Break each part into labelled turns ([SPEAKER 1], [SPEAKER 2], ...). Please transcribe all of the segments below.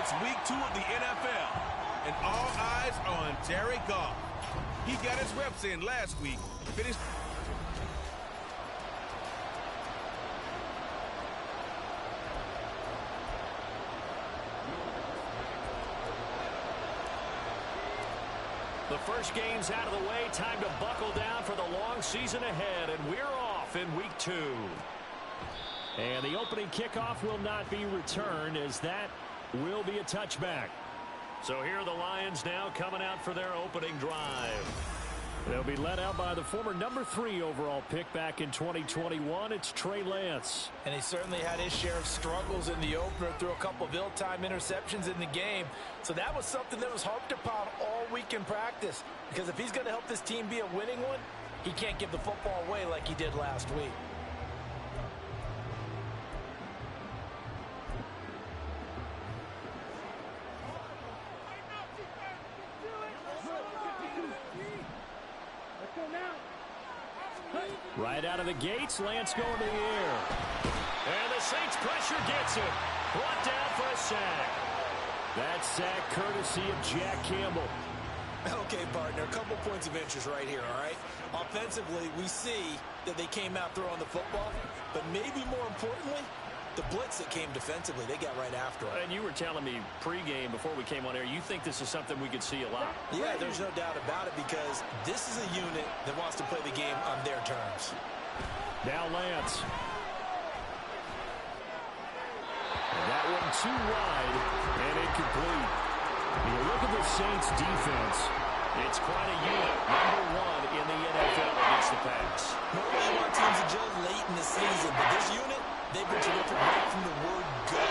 [SPEAKER 1] It's week 2 of the NFL, and all eyes are on Jared Goff. He got his reps in last week, finished.
[SPEAKER 2] The first game's out of the way. Time to buckle down for the long season ahead, and we're off in week 2. And the opening kickoff will not be returned, as that will be a touchback. So here are the Lions now coming out for their opening drive. They'll be led out by the former number 3 overall pick back in 2021. It's Trey Lance.
[SPEAKER 3] And he certainly had his share of struggles in the opener, threw a couple of ill-timed interceptions in the game. So that was something that was harped upon all week in practice. Because if he's going to help this team be a winning one, he can't give the football away like he did last week.
[SPEAKER 2] Right out of the gates, Lance going to the air. And the Saints pressure gets him. Brought down for a sack. That sack courtesy of Jack Campbell.
[SPEAKER 3] Okay, partner, a couple points of interest right here, all right? Offensively, we see that they came out throwing the football, but maybe more importantly, the blitz that came defensively, they got right after it.
[SPEAKER 2] And you were telling me pregame before we came on air, you think this is something we could see a lot.
[SPEAKER 3] Yeah, there's no doubt about it, because this is a unit that wants to play the game on their terms.
[SPEAKER 2] Now Lance. And that one too wide and incomplete. You look at the Saints defense. It's quite a unit. Number 1 in the NFL against the pass.
[SPEAKER 3] Normally you want teams to gel late in the season, but this unit, they've been terrific right from the word go.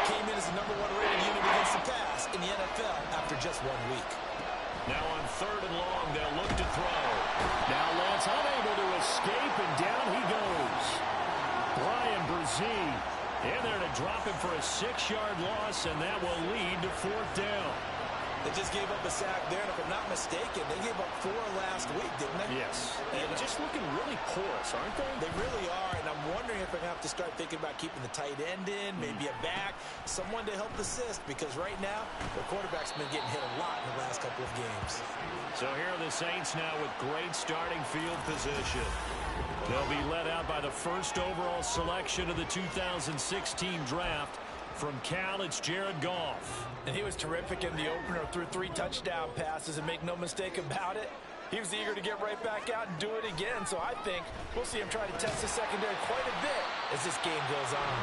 [SPEAKER 3] Came in as the number 1 rated unit against the pass in the NFL after just 1 week.
[SPEAKER 2] Now on 3rd and long, they'll look to throw. Now Lance unable to escape, and down he goes. Brian Brzee in there to drop him for a 6-yard loss, and that will lead to 4th down.
[SPEAKER 3] They just gave up a sack there, and if I'm not mistaken, they gave up 4 last week, didn't they?
[SPEAKER 2] Yes. And just looking really porous, aren't they?
[SPEAKER 3] They really are, and I'm wondering if they're going to have to start thinking about keeping the tight end in, maybe a back, someone to help assist, because right now, their quarterback's been getting hit a lot in the last couple of games.
[SPEAKER 2] So here are the Saints now with great starting field position. They'll be led out by the first overall selection of the 2016 draft. From Cal, it's Jared Goff.
[SPEAKER 3] And he was terrific in the opener, threw 3 touchdown passes, and make no mistake about it, he was eager to get right back out and do it again. So I think we'll see him try to test the secondary quite a bit as this game goes on.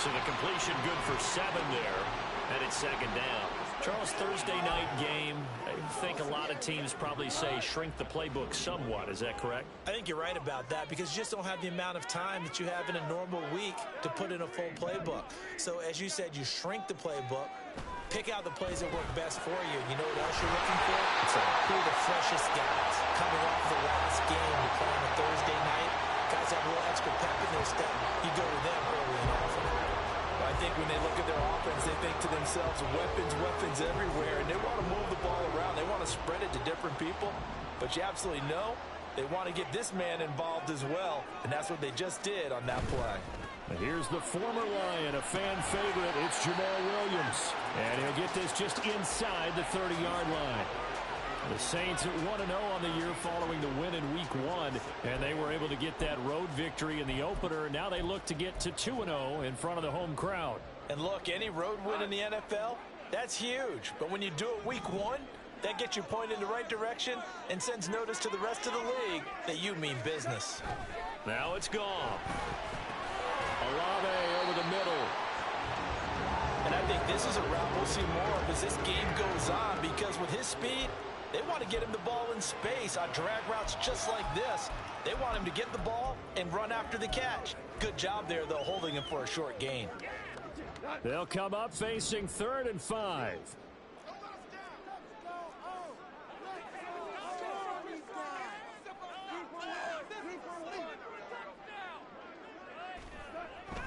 [SPEAKER 2] So the completion good for 7 there, and it's 2nd down. Charles, Thursday night game, I think a lot of teams probably say shrink the playbook somewhat. Is that correct?
[SPEAKER 3] I think you're right about that, because you just don't have the amount of time that you have in a normal week to put in a full playbook. So as you said, you shrink the playbook, pick out the plays that work best for you. You know what else you're looking for? Who are the freshest guys coming off the last game? You're playing a Thursday night. Guys have a little extra pep in their step. You go to them early and often. I think when they look at their offense, they think to themselves, weapons everywhere, and they want to move the ball around. They want to spread it to different people, but you absolutely know they want to get this man involved as well, and that's what they just did on that play.
[SPEAKER 2] And here's the former Lion, a fan favorite. It's Jamal Williams, and he'll get this just inside the 30-yard line. The Saints at 1-0 on the year following the win in Week 1, and they were able to get that road victory in the opener. Now they look to get to 2-0 in front of the home crowd.
[SPEAKER 3] And look, any road win in the NFL, that's huge. But when you do it Week 1, that gets you pointed in the right direction and sends notice to the rest of the league that you mean business.
[SPEAKER 2] Now it's gone. Olave over the middle.
[SPEAKER 3] And I think this is a route we'll see more of as this game goes on, because with his speed, they want to get him the ball in space on drag routes just like this. They want him to get the ball and run after the catch. Good job there, though, holding him for a short gain.
[SPEAKER 2] They'll come up facing 3rd and 5.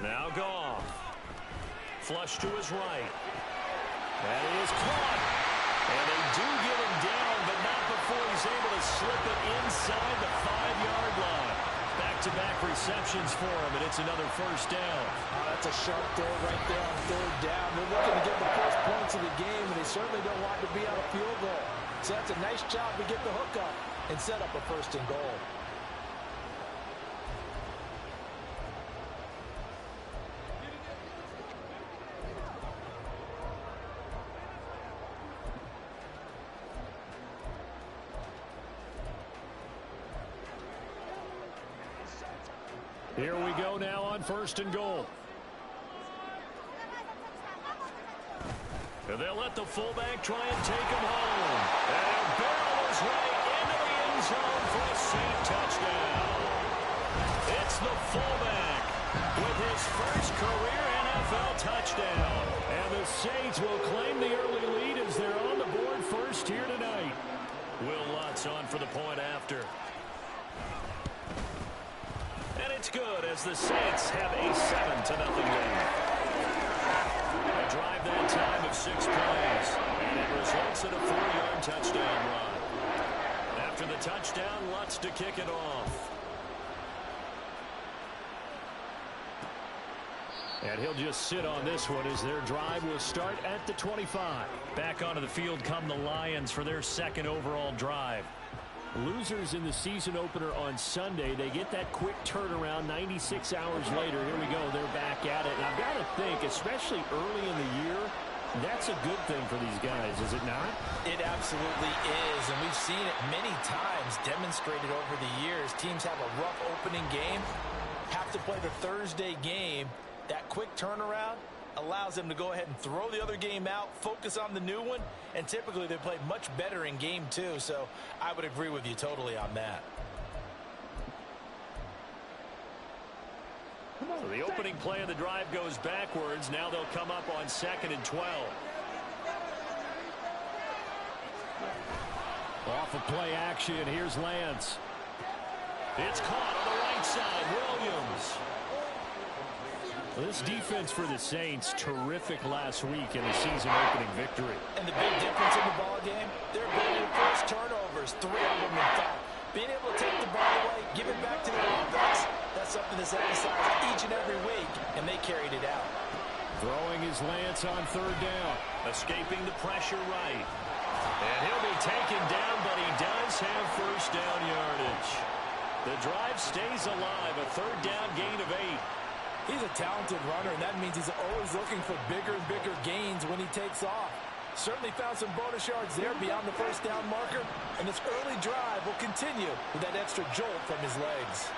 [SPEAKER 2] Now Goff. Flush to his right. That is caught. And they do get him down, but not before he's able to slip it inside the 5-yard line. Back-to-back receptions for him, and it's another first down.
[SPEAKER 3] That's a sharp throw right there on third down. They're looking to get the first points of the game, and they certainly don't want to be on a field goal. So that's a nice job to get the hook up and set up a first and goal.
[SPEAKER 2] Here we go now on first and goal. And they'll let the fullback try and take him home. And barrels right into the end zone for a Saint touchdown. It's the fullback with his first career NFL touchdown. And the Saints will claim the early lead as they're on the board first here tonight. Will Lutz on for the point after. And it's good as the Saints have a 7-0 lead. A drive that time of 6 plays. And it results in a 4-yard touchdown run. After the touchdown, Lutz to kick it off. And he'll just sit on this one as their drive will start at the 25. Back onto the field come the Lions for their second overall drive. Losers in the season opener on Sunday. They get that quick turnaround 96 hours later. Here we go. They're back at it. And I've got to think, especially early in the year, that's a good thing for these guys, is it not?
[SPEAKER 3] It absolutely is, and we've seen it many times demonstrated over the years. Teams have a rough opening game, have to play the Thursday game. That quick turnaround allows them to go ahead and throw the other game out, focus on the new one, and typically they play much better in game 2, so I would agree with you totally on that.
[SPEAKER 2] So the opening play of the drive goes backwards. Now they'll come up on 2nd and 12. Off of play action, here's Lance. It's caught on the right side, Williams. This defense for the Saints, terrific last week in the season-opening victory.
[SPEAKER 3] And the big difference in the ball game, their ability to force turnovers, 3 of them in fact. Being able to take the ball away, give it back to their offense, that's something that's emphasized each and every week, and they carried it out.
[SPEAKER 2] Throwing his Lance on 3rd down. Escaping the pressure right. And he'll be taken down, but he does have first down yardage. The drive stays alive, a 3rd down gain of 8.
[SPEAKER 3] He's a talented runner, and that means he's always looking for bigger and bigger gains when he takes off. Certainly found some bonus yards there beyond the first down marker, and this early drive will continue with that extra jolt from his legs.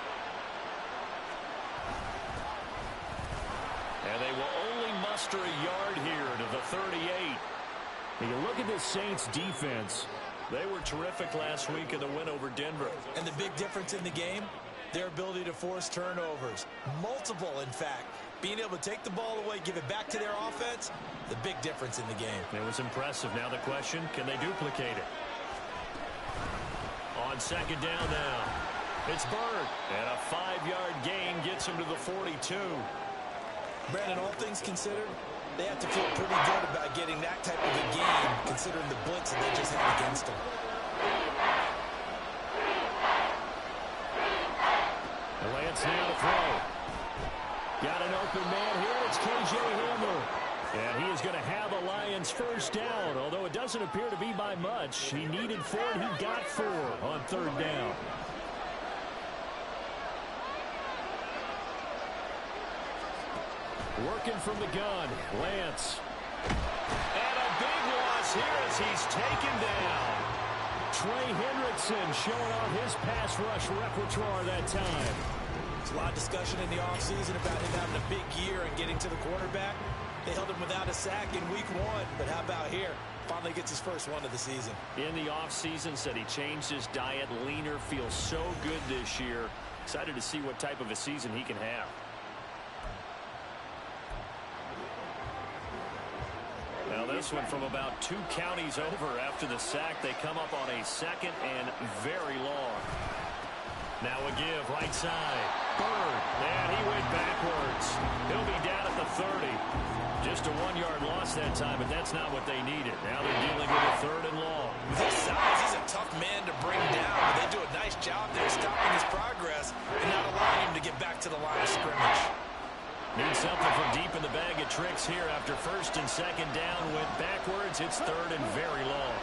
[SPEAKER 2] And they will only muster a yard here to the 38. When you look at this Saints defense, they were terrific last week in the win over Denver.
[SPEAKER 3] And the big difference in the game, their ability to force turnovers. Multiple, in fact. Being able to take the ball away, give it back to their offense, the big difference in the game.
[SPEAKER 2] It was impressive. Now the question, can they duplicate it? On 2nd down now, it's Bird. And a 5-yard gain gets him to the 42.
[SPEAKER 3] Brandon, all things considered, they have to feel pretty good about getting that type of a game, considering the blitz that they just had against them.
[SPEAKER 2] Lance now to throw. Got an open man here. It's K.J. Hamler. And he is going to have a Lions first down, although it doesn't appear to be by much. He needed 4, and he got 4 on 3rd down. Working from the gun, Lance. And a big loss here as he's taken down. Trey Hendrickson showing off his pass rush repertoire that time.
[SPEAKER 3] There's a lot of discussion in the offseason about him having a big year and getting to the quarterback. They held him without a sack in week 1, but how about here? Finally gets his first one of the season.
[SPEAKER 2] In the offseason, said he changed his diet, leaner, feels so good this year. Excited to see what type of a season he can have. Now this one from about 2 counties over after the sack. They come up on a 2nd and very long. Now a give, right side. Bird, and he went backwards. He'll be down at the 30. Just a 1-yard loss that time, but that's not what they needed. Now they're dealing with a 3rd and long.
[SPEAKER 3] With his size, he's a tough man to bring down, but they do a nice job there stopping his progress and not allowing
[SPEAKER 2] Need something from deep in the bag of tricks here after first and second down went backwards. It's third and very long.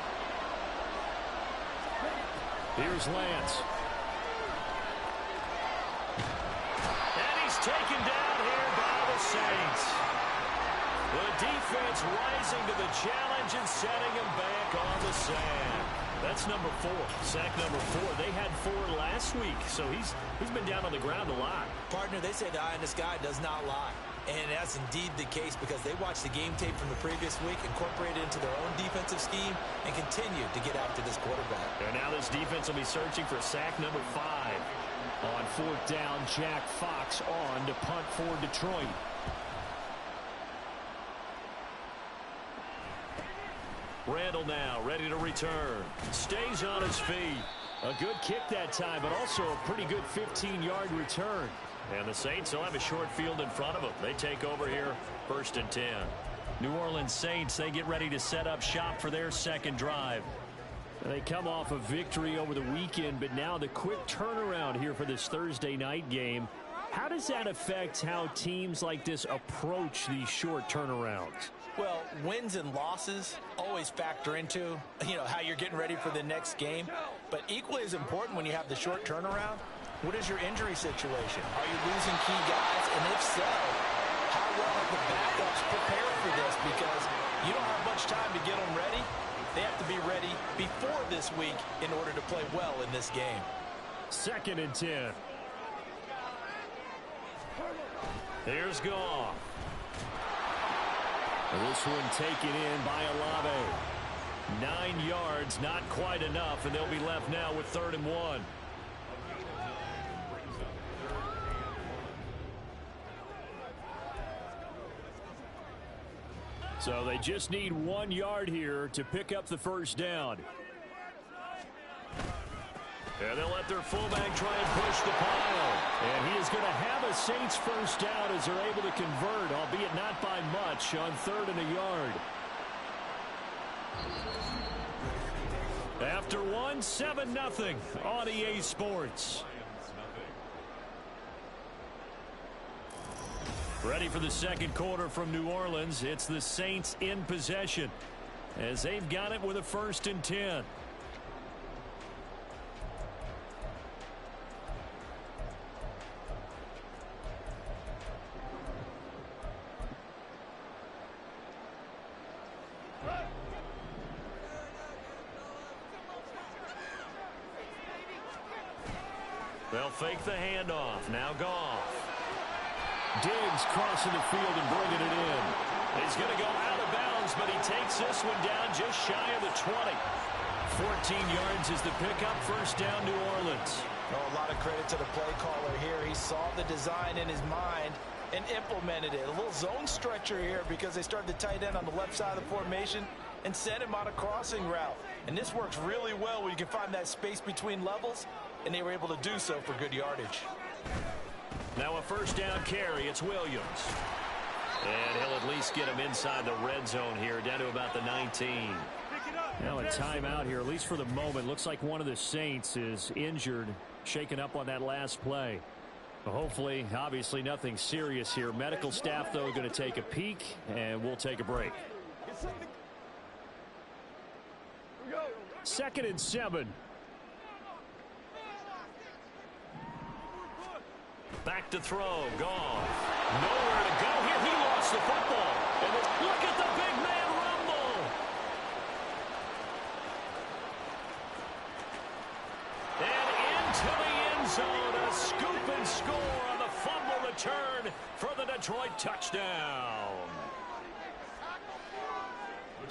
[SPEAKER 2] Here's Lance. And he's taken down here by the Saints. The defense rising to the challenge and setting him back on the sand. That's number 4. Sack number 4. They had 4 last week, so he's been down on the ground a lot.
[SPEAKER 3] Partner, they say the eye in the sky does not lie. And that's indeed the case because they watched the game tape from the previous week, incorporated it into their own defensive scheme, and continued to get after this quarterback.
[SPEAKER 2] And now this defense will be searching for sack number 5. On 4th down, Jack Fox on to punt for Detroit. Randall now ready to return. Stays on his feet. A good kick that time, but also a pretty good 15-yard return. And the Saints will have a short field in front of them. They take over here, 1st and 10. New Orleans Saints, they get ready to set up shop for their second drive. They come off a victory over the weekend, but now the quick turnaround here for this Thursday night game. How does that affect how teams like this approach these short turnarounds?
[SPEAKER 3] Well, wins and losses always factor into, how you're getting ready for the next game. But equally as important when you have the short turnaround, what is your injury situation? Are you losing key guys? And if so, how well have the backups prepared for this? Because you don't have much time to get them ready. They have to be ready before this week in order to play well in this game.
[SPEAKER 2] 2nd and 10. Here's Goff. This one taken in by Olave. 9 yards, not quite enough, and they'll be left now with 3rd and 1. So they just need 1 yard here to pick up the first down. And they'll let their fullback try and push the pile. And he is going to have a Saints first down as they're able to convert, albeit not by much, on 3rd and a yard. After 1, 7-0 on EA Sports. Ready for the second quarter from New Orleans. It's the Saints in possession as they've got it with a 1st and 10. They'll fake the handoff. Now Goff. Diggs crossing the field and bringing it in. He's going to go out of bounds, but he takes this one down just shy of the 20. 14 yards is the pickup. First down, New Orleans.
[SPEAKER 3] A lot of credit to the play caller here. He saw the design in his mind and implemented it. A little zone stretcher here because they started the tight end on the left side of the formation and sent him on a crossing route. And this works really well when you can find that space between levels, and they were able to do so for good yardage.
[SPEAKER 2] Now a first down carry. It's Williams. And he'll at least get him inside the red zone here, down to about the 19. Now a timeout here, at least for the moment. Looks like one of the Saints is injured, shaken up on that last play. Hopefully, obviously nothing serious here. Medical staff, though, going to take a peek, and we'll take a break. 2nd and 7. Back to throw. Goff. Nowhere to go here. He lost the football. And look at the big man rumble. And into the end zone. A scoop and score on the fumble return for the Detroit touchdown.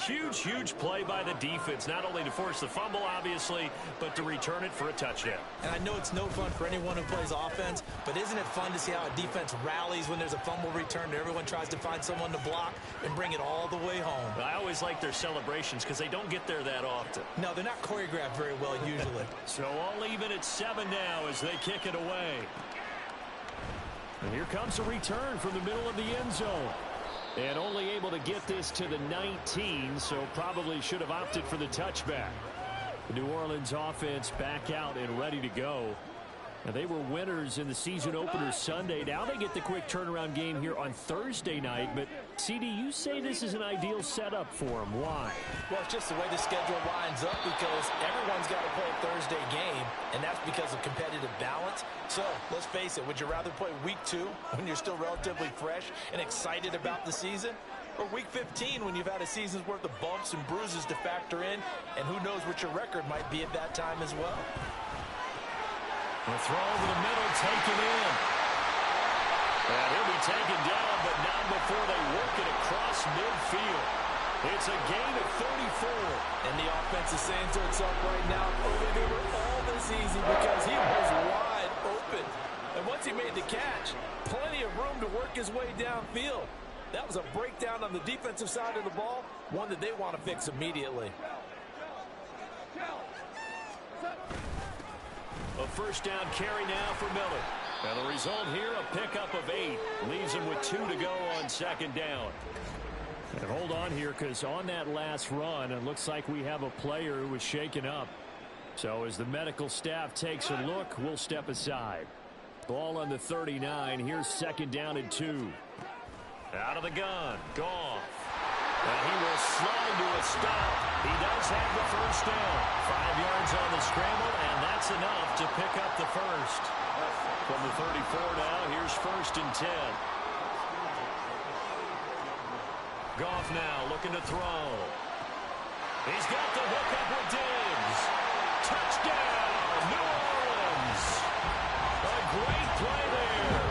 [SPEAKER 2] Huge, huge play by the defense, not only to force the fumble, obviously, but to return it for a touchdown.
[SPEAKER 3] And I know it's no fun for anyone who plays offense, but isn't it fun to see how a defense rallies when there's a fumble return and everyone tries to find someone to block and bring it all the way home?
[SPEAKER 2] I always like their celebrations because they don't get there that often.
[SPEAKER 3] No, they're not choreographed very well usually.
[SPEAKER 2] So all even at 7 now as they kick it away. And here comes a return from the middle of the end zone. And only able to get this to the 19, so probably should have opted for the touchback. The New Orleans offense back out and ready to go. Now, they were winners in the season opener Sunday. Now they get the quick turnaround game here on Thursday night. But, CD, you say this is an ideal setup for them. Why?
[SPEAKER 3] Well, it's just the way the schedule lines up because everyone's got to play a Thursday game, and that's because of competitive balance. So, let's face it, would you rather play week 2 when you're still relatively fresh and excited about the season? Or week 15 when you've had a season's worth of bumps and bruises to factor in, and who knows what your record might be at that time as well?
[SPEAKER 2] The throw over the middle, taken in. And he'll be taken down, but not before they work it across midfield. It's a gain of 34.
[SPEAKER 3] And the offense is saying to itself right now, they were all this easy because he was wide open. And once he made the catch, plenty of room to work his way downfield. That was a breakdown on the defensive side of the ball, one that they want to fix immediately.
[SPEAKER 2] A first down carry now for Miller. And the result here, a pickup of 8. Leaves him with 2 to go on second down. And hold on here, because on that last run, it looks like we have a player who was shaken up. So as the medical staff takes a look, we'll step aside. Ball on the 39. Here's second down and 2. Out of the gun. Goff. And he will slide to a stop. He does have the first down. 5 yards on the scramble, and that's enough to pick up the first. From the 34 now, here's first and 10. Goff now looking to throw. He's got the hook up with Diggs. Touchdown, New Orleans. A great play there.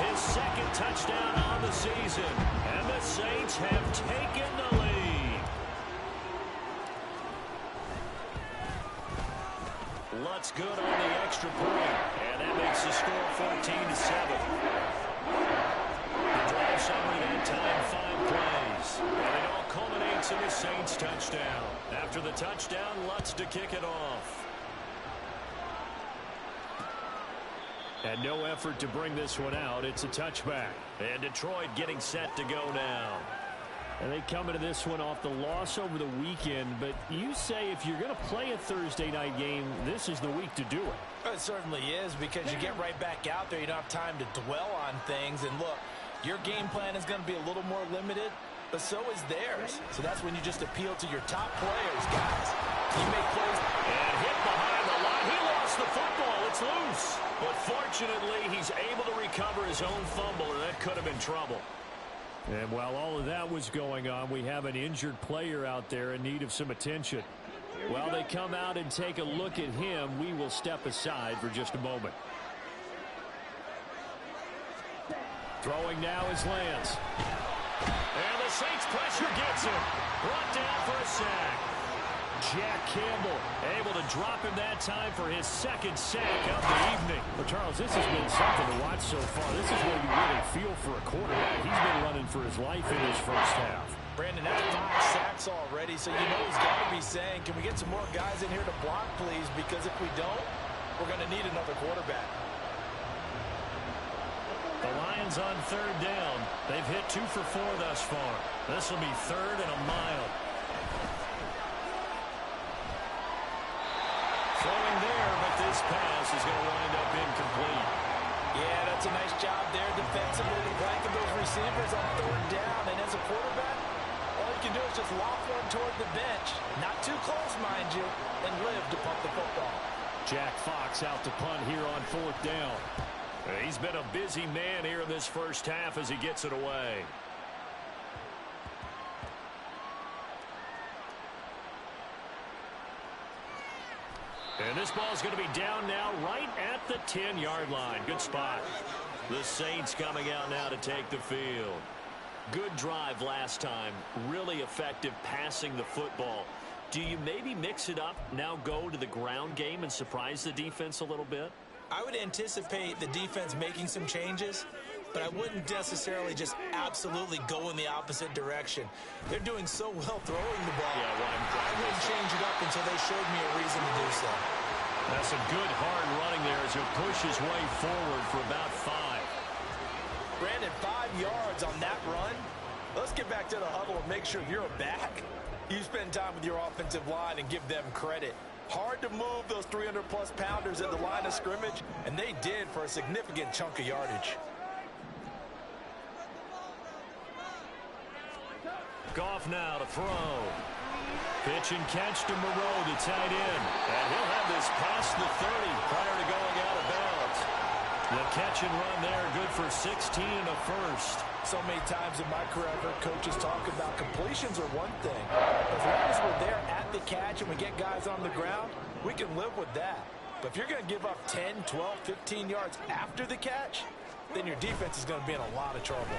[SPEAKER 2] His second touchdown on the season. And the Saints have taken the lead. Lutz good on the extra point. And that makes the score 14-7. The drive summary that time, 5 plays. And it all culminates in a Saints touchdown. After the touchdown, Lutz to kick it off. And no effort to bring this one out. It's a touchback. And Detroit getting set to go now. And they come into this one off the loss over the weekend. But you say if you're going to play a Thursday night game, this is the week to do it.
[SPEAKER 3] It certainly is, because you get right back out there. You don't have time to dwell on things. And look, your game plan is going to be a little more limited, but so is theirs. So that's when you just appeal to your top players, guys. You make plays.
[SPEAKER 2] And hit behind the line. He lost the football. It's loose. But fortunately, he's able to recover his own fumble, and that could have been trouble. And while all of that was going on, we have an injured player out there in need of some attention. While they come out and take a look at him, we will step aside for just a moment. Throwing now is Lance. And the Saints pressure gets him. Brought down for a sack. Jack Campbell able to drop him that time for his second sack of the evening. Well, Charles, this has been something to watch so far. This is where you really feel for a quarterback. He's been running for his life in his first half.
[SPEAKER 3] Brandon, that's 5 sacks already, so you know he's got to be saying, can we get some more guys in here to block, please? Because if we don't, we're going to need another quarterback.
[SPEAKER 2] The Lions on third down. They've hit 2 for 4 thus far. This will be third and a mile. Throwing there, but this pass is going to wind up incomplete.
[SPEAKER 3] Yeah, that's a nice job there defensively, blanking those receivers on third down. And as a quarterback, all you can do is just loft one toward the bench. Not too close, mind you, and live to punt the football.
[SPEAKER 2] Jack Fox out to punt here on fourth down. He's been a busy man here in this first half as he gets it away. And this ball's going to be down now right at the 10-yard line. Good spot. The Saints coming out now to take the field. Good drive last time. Really effective passing the football. Do you maybe mix it up, now go to the ground game and surprise the defense a little bit?
[SPEAKER 3] I would anticipate the defense making some changes, but I wouldn't necessarily just absolutely go in the opposite direction. They're doing so well throwing the ball.
[SPEAKER 2] Yeah, well,
[SPEAKER 3] I wouldn't change it up until they showed me a reason to do so.
[SPEAKER 2] That's some good hard running there as he'll push his way forward for about 5.
[SPEAKER 3] Brandon, 5 yards on that run. Let's get back to the huddle and make sure you're back. You spend time with your offensive line and give them credit. Hard to move those 300-plus pounders at the line of scrimmage, and they did for a significant chunk of yardage.
[SPEAKER 2] Goff now to throw. Pitch and catch to Moreau, the tight end. And he'll have this past the 30 prior to going out of bounds. The catch and run there, good for 16 and a first.
[SPEAKER 3] So many times in my career, I've heard coaches talk about completions are one thing. As long as we're there at the catch and we get guys on the ground, we can live with that. But if you're going to give up 10, 12, 15 yards after the catch, then your defense is going to be in a lot of trouble.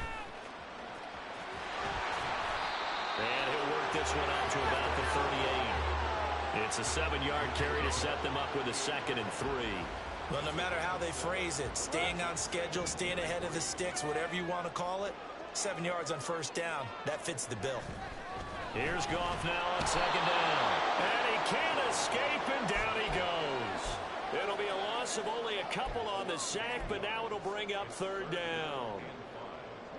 [SPEAKER 2] And he'll work this one out to about the 38. It's a 7-yard carry to set them up with a 2nd and 3.
[SPEAKER 3] Well, no matter how they phrase it, staying on schedule, staying ahead of the sticks, whatever you want to call it, 7 yards on first down, that fits the bill.
[SPEAKER 2] Here's Goff now on 2nd down. And he can't escape, and down he goes. It'll be a loss of only a couple on the sack, but now it'll bring up 3rd down.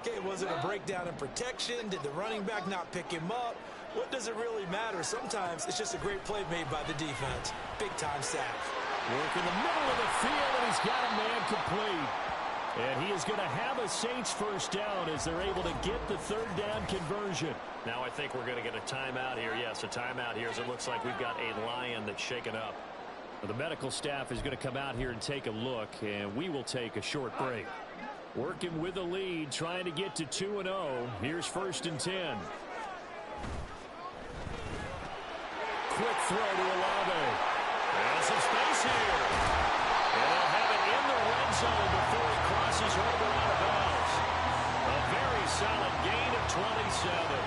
[SPEAKER 3] Okay, was it a breakdown in protection? Did the running back not pick him up? What does it really matter? Sometimes it's just a great play made by the defense. Big-time sack.
[SPEAKER 2] Work in the middle of the field, and he's got a man complete. And he is going to have a Saints first down as they're able to get the 3rd down conversion. Now I think we're going to get a timeout here. Yes, a timeout here as it looks like we've got a lion that's shaken up. The medical staff is going to come out here and take a look, and we will take a short break. Working with the lead, trying to get to 2-0. Here's 1st and 10. Quick throw to Olave. And some space here. And they'll have it in the red zone before he crosses over out of bounds. A very solid gain of 27.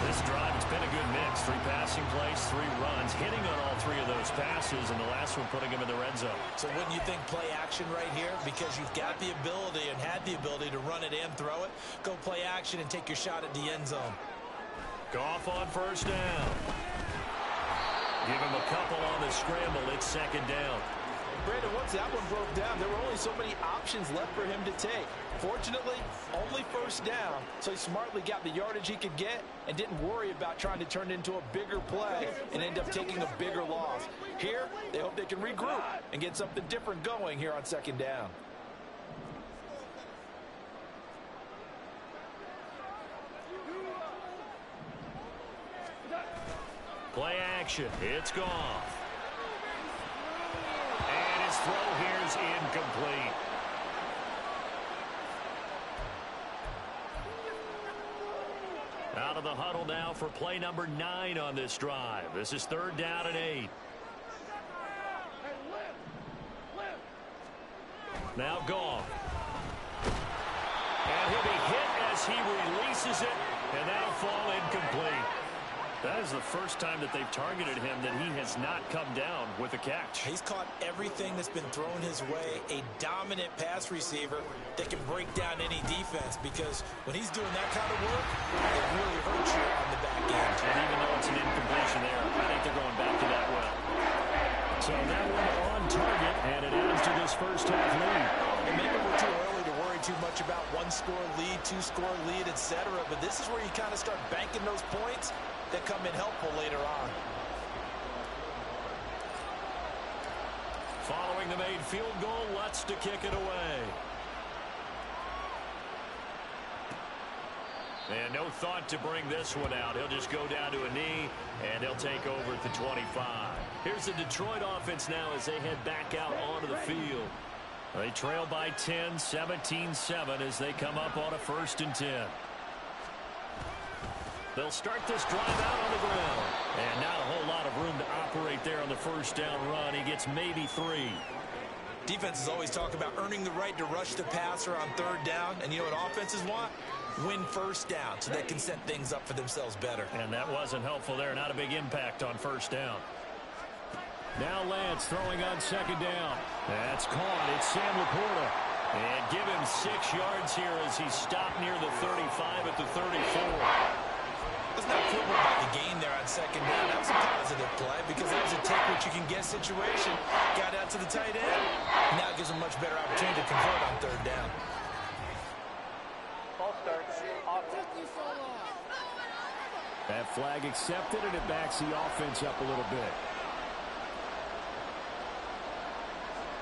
[SPEAKER 2] This drive, it's been a good mix. 3 passing plays, 3 runs, hitting on all 3 of those passes, and the last one putting him in the red zone. So
[SPEAKER 3] wouldn't you think play action right here? Because you've got the ability and had the ability to run it and throw it. Go play action and take your shot at the end zone.
[SPEAKER 2] Goff on first down. Give him a couple on the scramble. It's 2nd down.
[SPEAKER 3] Brandon, once that one broke down, there were only so many options left for him to take. Fortunately, only first down, so he smartly got the yardage he could get and didn't worry about trying to turn it into a bigger play and end up taking a bigger loss. Here, they hope they can regroup and get something different going here on 2nd down.
[SPEAKER 2] Play action. It's Goff. And his throw here is incomplete. Out of the huddle now for play number 9 on this drive. This is 3rd down and 8. Now Goff. And he'll be hit as he releases it, and that'll fall incomplete. That is the first time that they've targeted him that he has not come down with a catch.
[SPEAKER 3] He's caught everything that's been thrown his way. A dominant pass receiver that can break down any defense, because when he's doing that kind of work, it really hurts you on the back end.
[SPEAKER 2] And even though it's an incompletion there, I think they're going back to that well. So that one on target, and it adds to this first half lead.
[SPEAKER 3] And maybe we're too early to worry too much about 1-score lead, 2-score lead, etc. But this is where you kind of start banking those points that come in helpful later on.
[SPEAKER 2] Following the made field goal, Lutz to kick it away. And no thought to bring this one out. He'll just go down to a knee, and he'll take over at the 25. Here's the Detroit offense now as they head back out onto the field. They trail by 10, 17-7 as they come up on a 1st and 10. They'll start this drive out on the ground. And not a whole lot of room to operate there on the first down run. He gets maybe 3.
[SPEAKER 3] Defenses always talk about earning the right to rush the passer on 3rd down. And you know what offenses want? Win first down so they can set things up for themselves better.
[SPEAKER 2] And that wasn't helpful there. Not a big impact on first down. Now Lance throwing on 2nd down. That's caught. It's Sam Laporta. And give him 6 yards here as he's stopped near the 35 at the 34.
[SPEAKER 3] Let's not quibble about the gain there on 2nd down. That was a positive play because that was a take-what-you-can-get situation. Got out to the tight end. Now it gives him a much better opportunity to convert on 3rd down.
[SPEAKER 4] Ball starts.
[SPEAKER 2] That flag accepted, and it backs the offense up a little bit.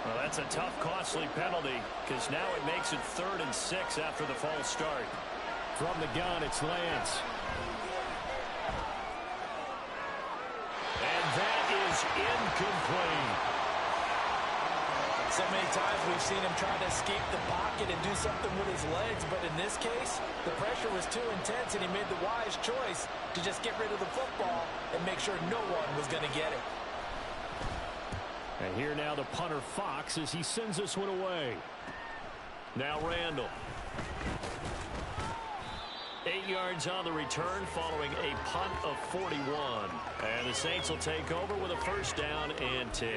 [SPEAKER 2] Well, that's a tough, costly penalty because now it makes it 3rd and 6 after the false start. From the gun, it's Lance. And that is incomplete.
[SPEAKER 3] So many times we've seen him try to escape the pocket and do something with his legs, but in this case, the pressure was too intense, and he made the wise choice to just get rid of the football and make sure no one was going to get it.
[SPEAKER 2] And here now the punter Fox as he sends this one away. Now Randall. 8 yards on the return following a punt of 41. And the Saints will take over with a 1st down and 10.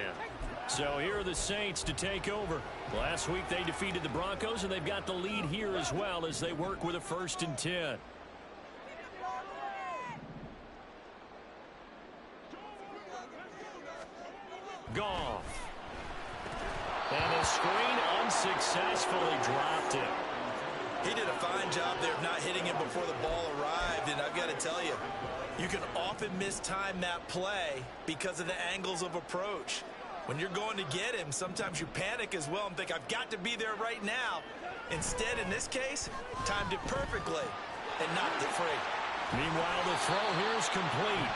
[SPEAKER 2] So here are the Saints to take over. Last week they defeated the Broncos, and they've got the lead here as well as they work with a 1st and 10. Goff. And the screen unsuccessfully dropped it.
[SPEAKER 3] He did a fine job there of not hitting him before the ball arrived, and I've got to tell you, you can often mistime that play because of the angles of approach. When you're going to get him, sometimes you panic as well and think, I've got to be there right now. Instead, in this case, timed it perfectly and knocked it free.
[SPEAKER 2] Meanwhile, the throw here is complete.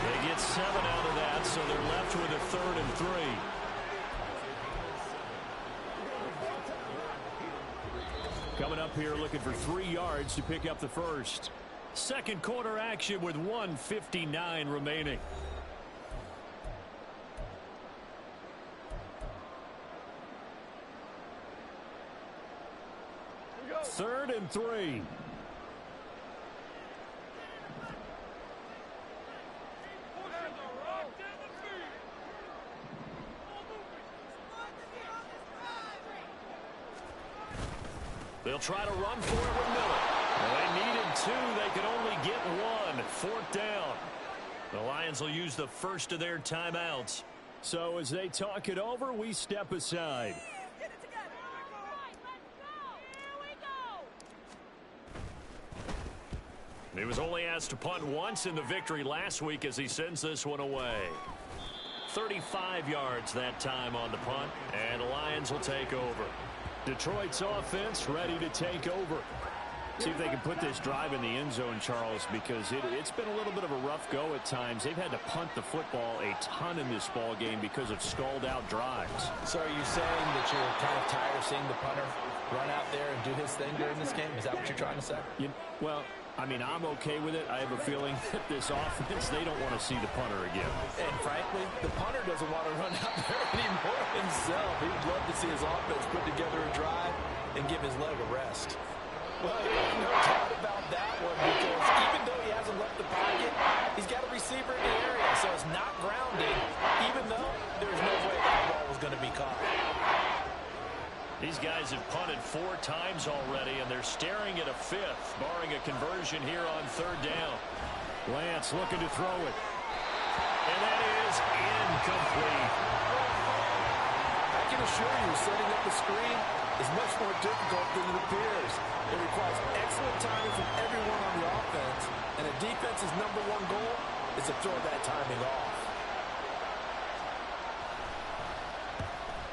[SPEAKER 2] They get 7 out of that, so they're left with a 3rd and 3. Coming up here looking for 3 yards to pick up the first. Second quarter action with 1:59 remaining. Third and 3. They'll try to run for it with Miller. Well, they needed 2. They could only get 1. 4th down. The Lions will use the first of their timeouts. So as they talk it over, we step aside. He was only asked to punt once in the victory last week as he sends this one away. 35 yards that time on the punt, and the Lions will take over. Detroit's offense ready to take over. See if they can put this drive in the end zone, Charles, because it's been a little bit of a rough go at times. They've had to punt the football a ton in this ball game because of stalled-out drives.
[SPEAKER 3] So are you saying that you're kind of tired of seeing the punter run out there and do his thing during this game? Is that what you're trying to say?
[SPEAKER 2] Well, I mean, I'm okay with it. I have a feeling that this offense, they don't want to see the punter again.
[SPEAKER 3] And frankly, the punter doesn't want to run out there anymore himself. He would love to see his offense put together a drive and give his leg a rest. Well, there's no doubt about that one, because even though he hasn't left the pocket, he's got a receiver in the area, so it's not grounding, even though there's no way that ball was going to be caught.
[SPEAKER 2] These guys have punted 4 times already, and they're staring at a 5th, barring a conversion here on 3rd down. Lance looking to throw it. And that is incomplete.
[SPEAKER 3] I can assure you, setting up a screen is much more difficult than it appears. It requires excellent timing from everyone on the offense, and a defense's #1 goal is to throw that timing off.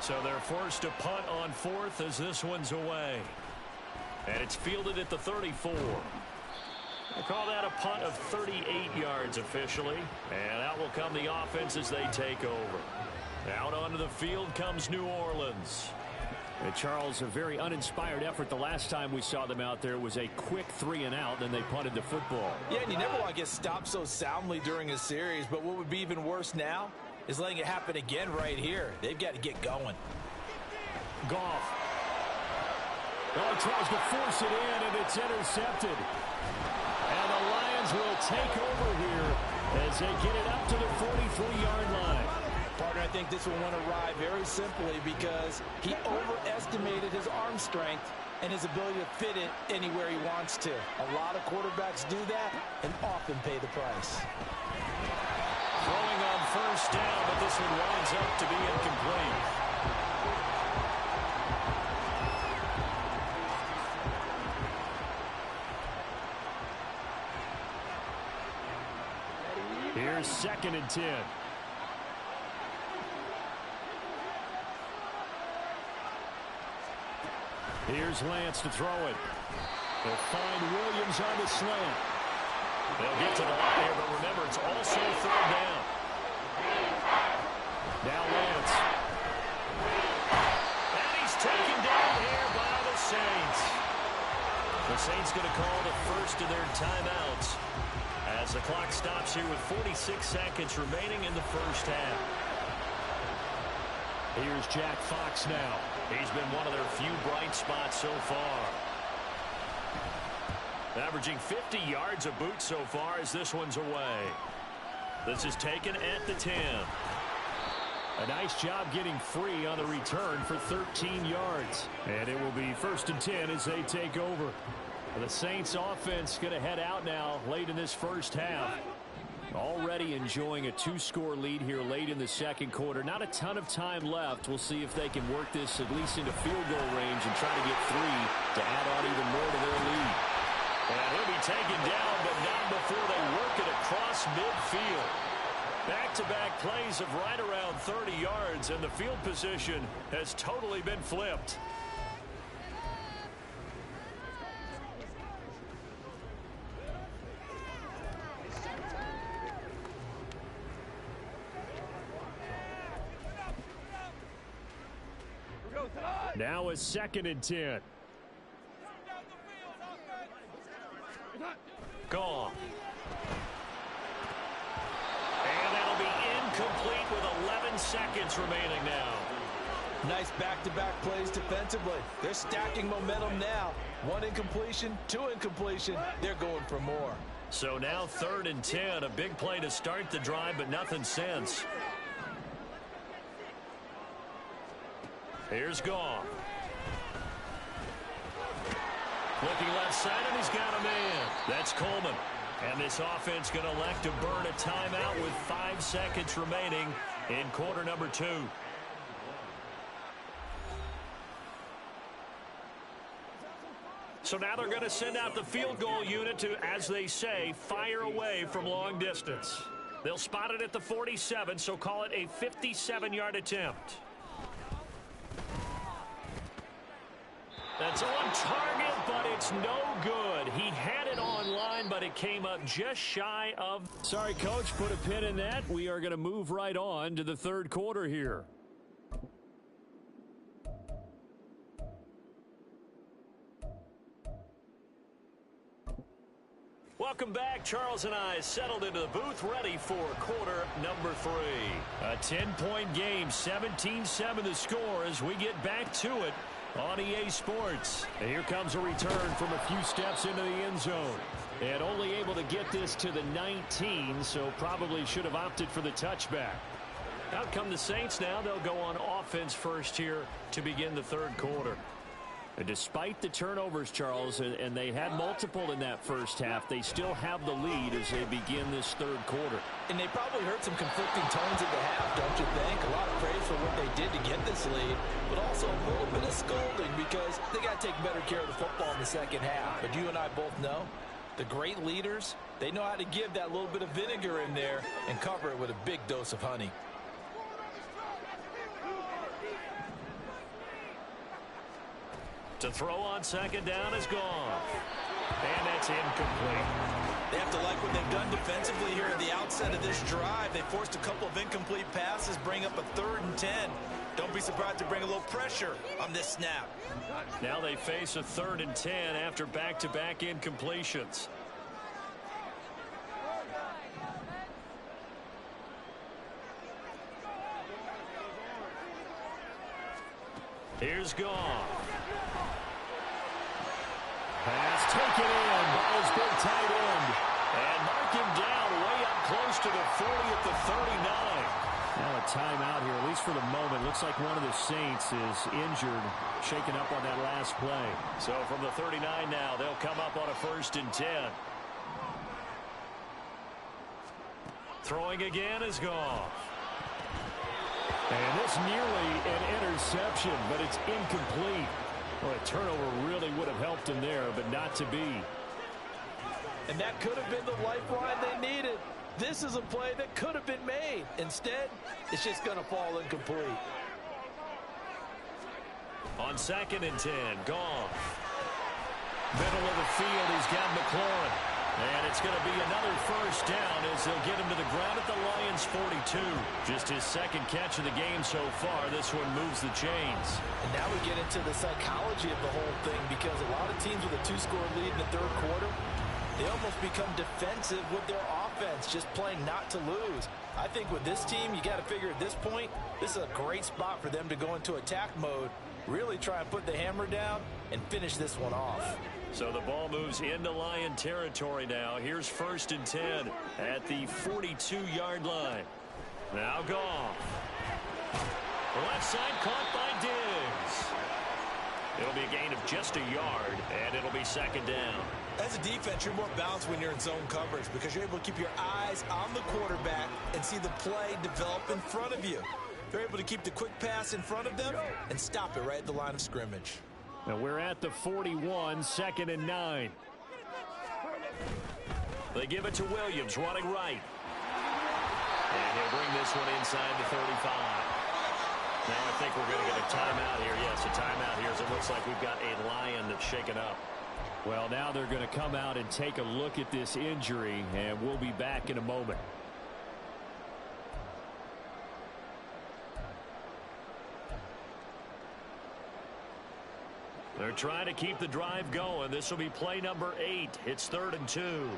[SPEAKER 2] So they're forced to punt on 4th as this one's away. And it's fielded at the 34. They call that a punt of 38 yards officially. And out will come the offense as they take over. Out onto the field comes New Orleans. And Charles, a very uninspired effort. The last time we saw them out there was a quick 3 and out, then they punted the football.
[SPEAKER 3] Yeah, and you never want to get stopped so soundly during a series, but what would be even worse now is letting it happen again right here. They've got to get going.
[SPEAKER 2] Goff. Oh, he tries to force it in, and it's intercepted. And the Lions will take over here as they get it up to the 43-yard line.
[SPEAKER 3] Partner, I think this will want to ride very simply because he overestimated his arm strength and his ability to fit it anywhere he wants to. A lot of quarterbacks do that and often pay the price.
[SPEAKER 2] Throwing on 1st down, but this one winds up to be incomplete. Here's 2nd and 10. Here's Lance to throw it. They'll find Williams on the slant. They'll get to the line here, but remember, it's also third down. Now Lance. And he's taken down here by the Saints. The Saints going to call the first of their timeouts as the clock stops here with 46 seconds remaining in the first half. Here's Jack Fox now. He's been one of their few bright spots so far. Averaging 50 yards a boot so far as this one's away. This is taken at the 10. A nice job getting free on the return for 13 yards. And it will be 1st and 10 as they take over. The Saints offense going to head out now late in this first half. Already enjoying a 2-score lead here late in the second quarter. Not a ton of time left. We'll see if they can work this at least into field goal range and try to get 3 to add on even more to their lead. And he'll be taken down, but not before they work it across midfield. Back-to-back plays of right around 30 yards, and the field position has totally been flipped. Now a 2nd and 10. Gone. And that'll be incomplete with 11 seconds remaining now.
[SPEAKER 3] Nice back-to-back plays defensively. They're stacking momentum now. 1 incompletion, 2 incompletion. They're going for more.
[SPEAKER 2] So now 3rd and 10. A big play to start the drive, but nothing since. Here's Goff. Looking left side, and he's got a man. That's Coleman. And this offense going to elect to burn a timeout with 5 seconds remaining in quarter number 2. So now they're going to send out the field goal unit to, as they say, fire away from long distance. They'll spot it at the 47, so call it a 57-yard attempt. That's on target, but it's no good. He had it on line, but it came up just shy of... Sorry, Coach, put a pin in that. We are going to move right on to the third quarter here. Welcome back. Charles and I settled into the booth, ready for quarter number 3. A 10-point game, 17-7 the score as we get back to it on EA Sports. And here comes a return from a few steps into the end zone. And only able to get this to the 19, so probably should have opted for the touchback. Out come the Saints now. They'll go on offense first here to begin the third quarter. And despite the turnovers, Charles, and they had multiple in that first half, they still have the lead as they begin this third quarter.
[SPEAKER 3] And they probably heard some conflicting tones at the half, don't you think? A lot of praise for what they did to get this lead, but also a little bit of scolding because they got to take better care of the football in the second half. But you and I both know the great leaders, they know how to give that little bit of vinegar in there and cover it with a big dose of honey.
[SPEAKER 2] To throw on second down is gone. And that's incomplete.
[SPEAKER 3] They have to like what they've done defensively here at the outset of this drive. They forced a couple of incomplete passes, bring up a 3rd and 10. Don't be surprised to bring a little pressure on this snap.
[SPEAKER 2] Now they face a 3rd and 10 after back-to-back incompletions. Here's Goff. Pass taken in by his big tight end. And mark him down way up close to the 40 at the 39. Now a timeout here, at least for the moment. Looks like one of the Saints is injured, shaken up on that last play. So from the 39 now, they'll come up on a 1st and 10. Throwing again is Goff. And this nearly an interception, but it's incomplete. Well, a turnover really would have helped him there, but not to be.
[SPEAKER 3] And that could have been the lifeline they needed. This is a play that could have been made. Instead, it's just going to fall incomplete.
[SPEAKER 2] On 2nd and 10, Goff. Middle of the field, he's got McLaurin. And it's going to be another first down as they'll get him to the ground at the Lions' 42. Just his second catch of the game so far. This one moves the chains.
[SPEAKER 3] And now we get into the psychology of the whole thing, because a lot of teams with a 2-score lead in the third quarter, they almost become defensive with their offense, just playing not to lose. I think with this team, you got to figure at this point, this is a great spot for them to go into attack mode, really try and put the hammer down and finish this one off.
[SPEAKER 2] So the ball moves into Lion territory now. Here's 1st and 10 at the 42-yard line. Now Goff. Left side caught by Diggs. It'll be a gain of just a yard, and it'll be 2nd down.
[SPEAKER 3] As a defense, you're more balanced when you're in zone coverage because you're able to keep your eyes on the quarterback and see the play develop in front of you. They're able to keep the quick pass in front of them and stop it right at the line of scrimmage.
[SPEAKER 2] Now we're at the 41, 2nd and 9. They give it to Williams, running right. And he'll bring this one inside the 35. Now I think we're going to get a timeout here. Yes, a timeout here as it looks like we've got a Lion that's shaken up. Well, now they're going to come out and take a look at this injury, and we'll be back in a moment. They're trying to keep the drive going. This will be play number 8. It's 3rd and 2.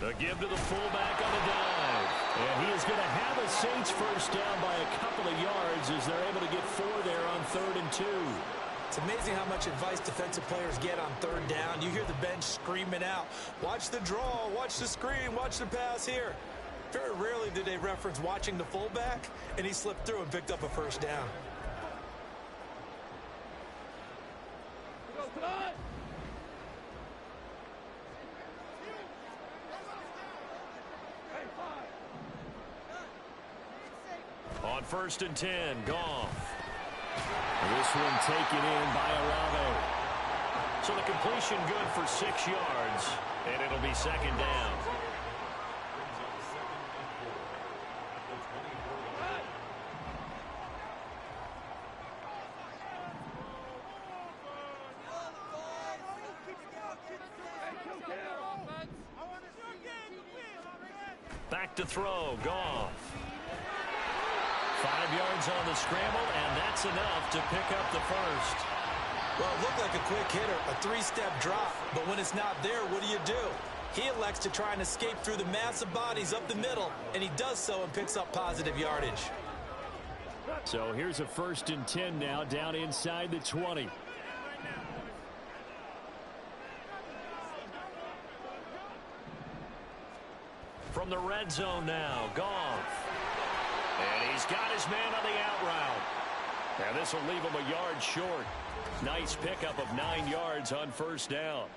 [SPEAKER 2] The give to the fullback on the dive. And he is going to have a Saints first down by a couple of yards as they're able to get 4 there on 3rd and 2.
[SPEAKER 3] It's amazing how much advice defensive players get on 3rd down. You hear the bench screaming out, watch the draw, watch the screen, watch the pass here. Very rarely do they reference watching the fullback, and he slipped through and picked up a first down.
[SPEAKER 2] On 1st and 10, Goff. This one taken in by Olave. So the completion good for 6 yards, and it'll be 2nd down. Back to throw, Goff. 5 yards on the scramble, and that's enough to pick up the first.
[SPEAKER 3] Well, it looked like a quick hitter, a 3-step drop, but when it's not there, what do? He elects to try and escape through the massive bodies up the middle, and he does so and picks up positive yardage.
[SPEAKER 2] So here's a 1st and 10 now, down inside the 20. From the red zone now, Goff. And he's got his man on the out route. And this will leave him a yard short. Nice pickup of 9 yards on 1st down.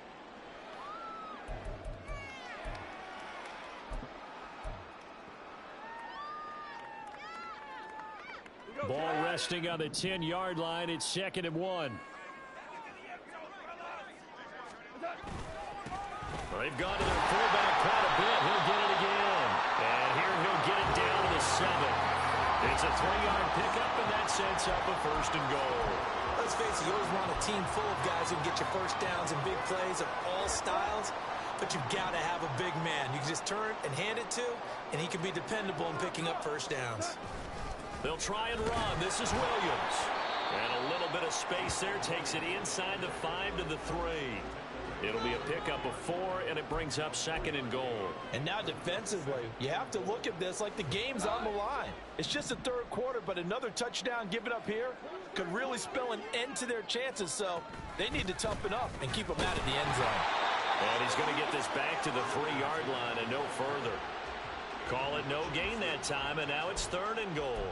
[SPEAKER 2] Ball resting on the 10-yard line. It's 2nd and 1. They've gone to their fullback quite a bit. He'll get it again. And here he'll get it down to the 7. It's a 3-yard pickup, and that sets up a 1st and goal.
[SPEAKER 3] Let's face it, you always want a team full of guys who can get you first downs and big plays of all styles, but you've got to have a big man. You can just turn and hand it to, and he can be dependable in picking up first downs.
[SPEAKER 2] They'll try and run. This is Williams. And a little bit of space there takes it inside the 5 to the 3. It'll be a pickup of 4, and it brings up 2nd and goal.
[SPEAKER 3] And now defensively, you have to look at this like the game's on the line. It's just the third quarter, but another touchdown given up here could really spell an end to their chances. So they need to toughen up and keep them out of the end zone.
[SPEAKER 2] And he's going to get this back to the 3-yard line and no further. Call it no gain that time, and now it's 3rd and goal.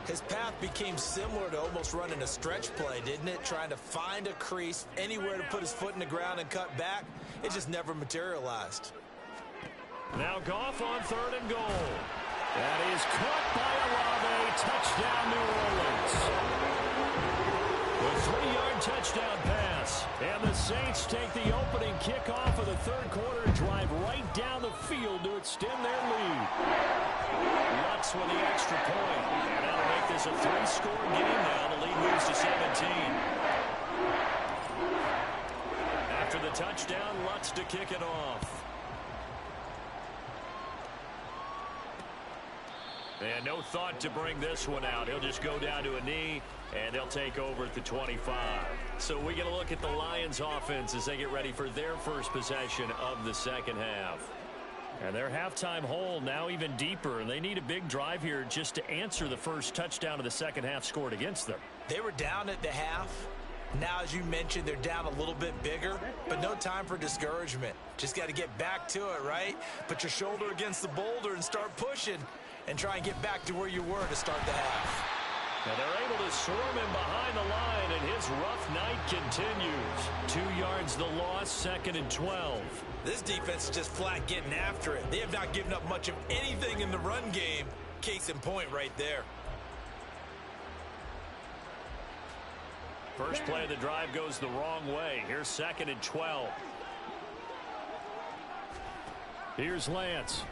[SPEAKER 3] His path became similar to almost running a stretch play, didn't it? Trying to find a crease, anywhere to put his foot in the ground and cut back. It just never materialized.
[SPEAKER 2] Now Goff on 3rd and goal. That is caught by Olave. Touchdown, New Orleans. The 3-yard touchdown pass. And the Saints take the opening kickoff of the third quarter and drive right down the field to extend their lead. Lutz with the extra point. And that'll make this a 3-score game now. The lead moves to 17. After the touchdown, Lutz to kick it off. And no thought to bring this one out. He'll just go down to a knee, and they'll take over at the 25. So we get a look at the Lions offense as they get ready for their first possession of the second half. And their halftime hole now even deeper, and they need a big drive here just to answer the first touchdown of the second half scored against them.
[SPEAKER 3] They were down at the half. Now, as you mentioned, they're down a little bit bigger, but no time for discouragement. Just got to get back to it, right? Put your shoulder against the boulder and start pushing and try and get back to where you were to start the half.
[SPEAKER 2] Now they're able to swarm him behind the line, and his rough night continues. 2 yards the loss, 2nd and 12.
[SPEAKER 3] This defense is just flat getting after it. They have not given up much of anything in the run game. Case in point right there.
[SPEAKER 2] First play of the drive goes the wrong way. Here's 2nd and 12. Here's Lance.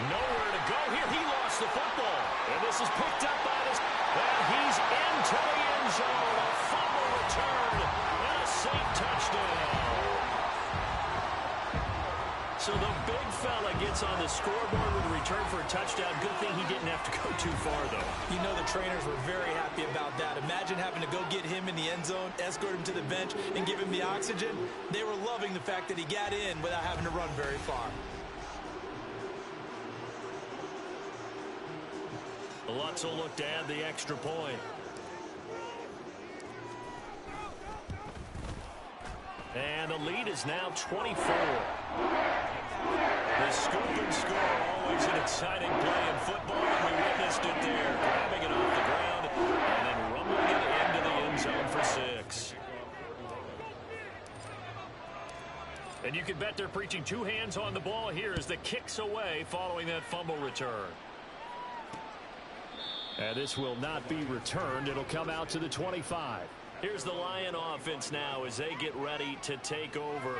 [SPEAKER 2] Nowhere to go here. He lost the football. And this is picked up by this. And he's into the end zone. A fumble return. And a safe touchdown. So the big fella gets on the scoreboard with a return for a touchdown. Good thing he didn't have to go too far, though.
[SPEAKER 3] You know the trainers were very happy about that. Imagine having to go get him in the end zone, escort him to the bench, and give him the oxygen. They were loving the fact that he got in without having to run very far.
[SPEAKER 2] Lutz will look to add the extra point. And the lead is now 24. The scoop and score, always an exciting play in football, and we witnessed it there. Grabbing it off the ground and then rumbling it into the end zone for 6. And you can bet they're preaching 2 hands on the ball here as the kick's away following that fumble return. And this will not be returned. It'll come out to the 25. Here's the Lion offense now as they get ready to take over.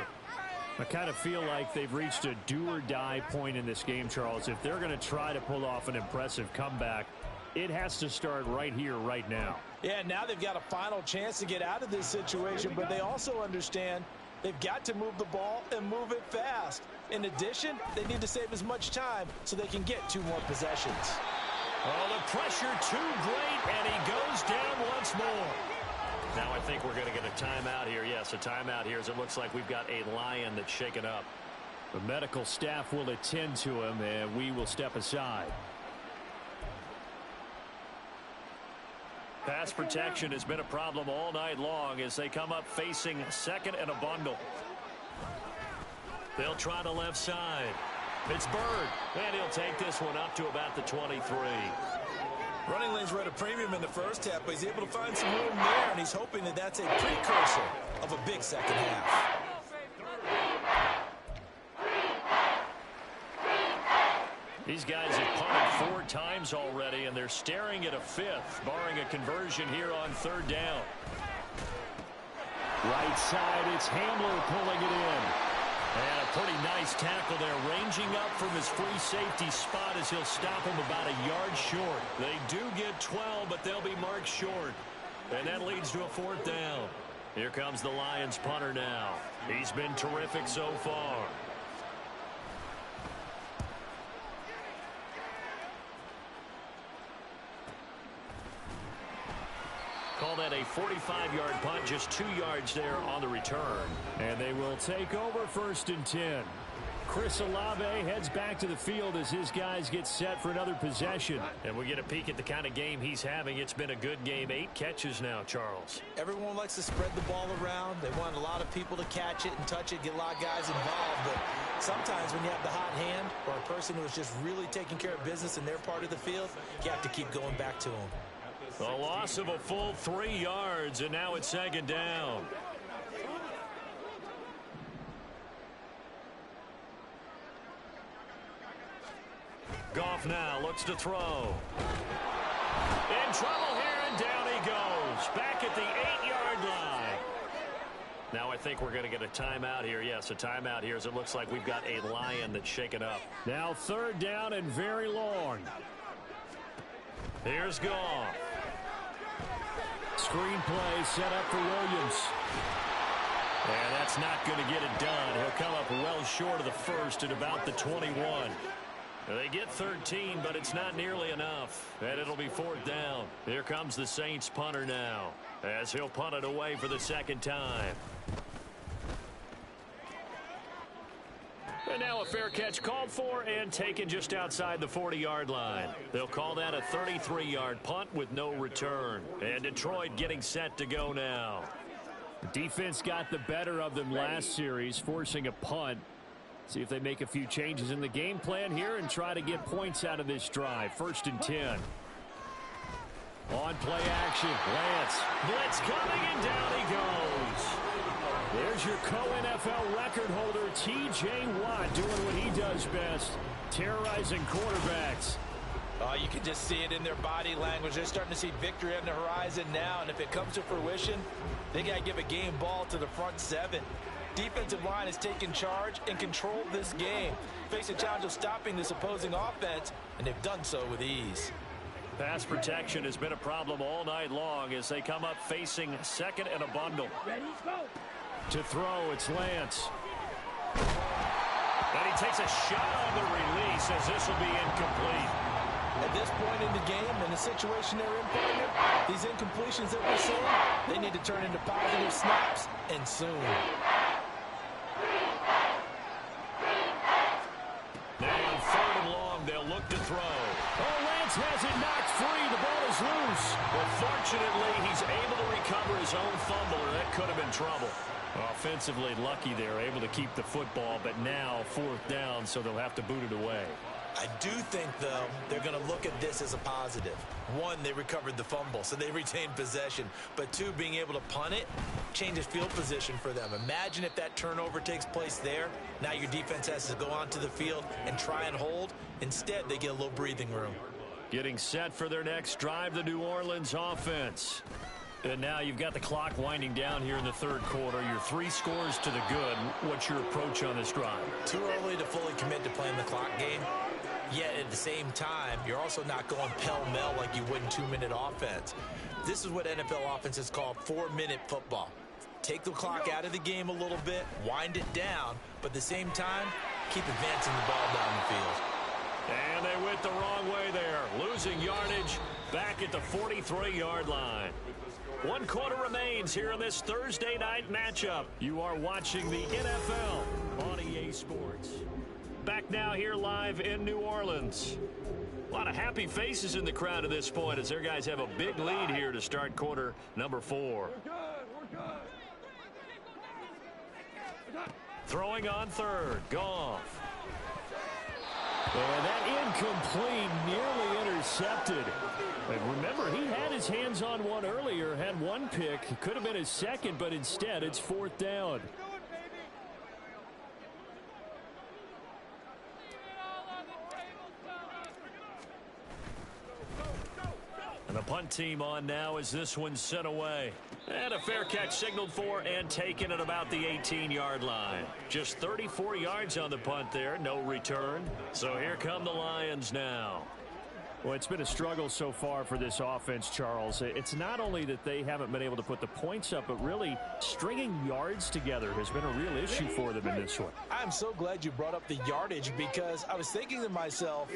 [SPEAKER 2] I kind of feel like they've reached a do-or-die point in this game, Charles. If they're going to try to pull off an impressive comeback, it has to start right here, right now.
[SPEAKER 3] Yeah, now they've got a final chance to get out of this situation, but they also understand they've got to move the ball and move it fast. In addition, they need to save as much time so they can get 2 more possessions.
[SPEAKER 2] Oh, the pressure too great, and he goes down once more. Now I think we're going to get a timeout here. Yes, a timeout here as it looks like we've got a Lion that's shaken up. The medical staff will attend to him, and we will step aside. Pass protection has been a problem all night long as they come up facing 2nd and a bundle. They'll try the left side. It's Bird, and he'll take this one up to about the 23.
[SPEAKER 3] Running lanes were at a premium in the first half, but he's able to find some room there, and he's hoping that that's a precursor of a big second half.
[SPEAKER 2] These guys have punted 4 times already, and they're staring at a 5th, barring a conversion here on 3rd down. Right side, it's Hamler pulling it in. And a pretty nice tackle there, ranging up from his free safety spot as he'll stop him about a yard short. They do get 12, but they'll be marked short. And that leads to a 4th down. Here comes the Lions punter now. He's been terrific so far. Call that a 45-yard punt, just 2 yards there on the return. And they will take over 1st and 10. Chris Olave heads back to the field as his guys get set for another possession. And we get a peek at the kind of game he's having. It's been a good game. 8 catches now, Charles.
[SPEAKER 3] Everyone likes to spread the ball around. They want a lot of people to catch it and touch it, get a lot of guys involved. But sometimes when you have the hot hand or a person who is just really taking care of business in their part of the field, you have to keep going back to them.
[SPEAKER 2] A loss of a full 3 yards, and now it's 2nd down. Goff now looks to throw. In trouble here, and and down he goes. Back at the 8-yard line. Now I think we're going to get a timeout here. Yes, a timeout here as it looks like we've got a Lion that's shaken up. Now 3rd down and very long. Here's Goff. Screenplay set up for Williams. And that's not going to get it done. He'll come up well short of the first at about the 21. They get 13, but it's not nearly enough. And it'll be 4th down. Here comes the Saints punter now, as he'll punt it away for the 2nd time. And now a fair catch called for and taken just outside the 40-yard line. They'll call that a 33-yard punt with no return. And Detroit getting set to go now. The defense got the better of them last series, forcing a punt. See if they make a few changes in the game plan here and try to get points out of this drive. 1st and 10. On play action, Lance. Blitz coming and down he goes. There's your co-NFL record holder, T.J. Watt, doing what he does best, terrorizing quarterbacks.
[SPEAKER 3] Oh, you can just see it in their body language. They're starting to see victory on the horizon now, and if it comes to fruition, they got to give a game ball to the front 7. Defensive line has taken charge and controlled this game. Face a challenge of stopping this opposing offense, and they've done so with ease.
[SPEAKER 2] Pass protection has been a problem all night long as they come up facing 2nd and a bundle. To throw, it's Lance. And he takes a shot on the release as this will be incomplete.
[SPEAKER 3] At this point in the game, in the situation they're in, partner, these incompletions that we're seeing, they need to turn into positive snaps, and soon.
[SPEAKER 2] Now 3rd and long, they'll look to throw. Oh, Lance has it knocked free. The ball is loose. But fortunately, he's able to recover his own fumble, or that could have been trouble. Offensively lucky they're able to keep the football, but now 4th down, so they'll have to boot it away.
[SPEAKER 3] I do think, though, they're going to look at this as a positive. 1, they recovered the fumble, so they retained possession. But 2, being able to punt it changes field position for them. Imagine if that turnover takes place there. Now your defense has to go onto the field and try and hold. Instead, they get a little breathing room.
[SPEAKER 2] Getting set for their next drive, the New Orleans offense. And now you've got the clock winding down here in the 3rd quarter. Your 3 scores to the good. What's your approach on this drive?
[SPEAKER 3] Too early to fully commit to playing the clock game. Yet at the same time, you're also not going pell-mell like you would in 2-minute offense. This is what NFL offenses call 4-minute football. Take the clock out of the game a little bit, wind it down, but at the same time, keep advancing the ball down the field.
[SPEAKER 2] And they went the wrong way there, losing yardage back at the 43-yard line. 1 quarter remains here in this Thursday night matchup. You are watching the NFL on EA Sports. Back now here live in New Orleans. A lot of happy faces in the crowd at this point as their guys have a big lead here to start quarter number 4. Throwing on 3rd, Goff. And that incomplete, nearly intercepted. And remember, he had his hands on one earlier, had 1 pick. It could have been his 2nd, but instead it's 4th down. And the punt team on now as this one's sent away. And a fair catch signaled for and taken at about the 18-yard line. Just 34 yards on the punt there, no return. So here come the Lions now. Well, it's been a struggle so far for this offense, Charles. It's not only that they haven't been able to put the points up, but really stringing yards together has been a real issue for them in this one.
[SPEAKER 3] I'm so glad you brought up the yardage because I was thinking to myself,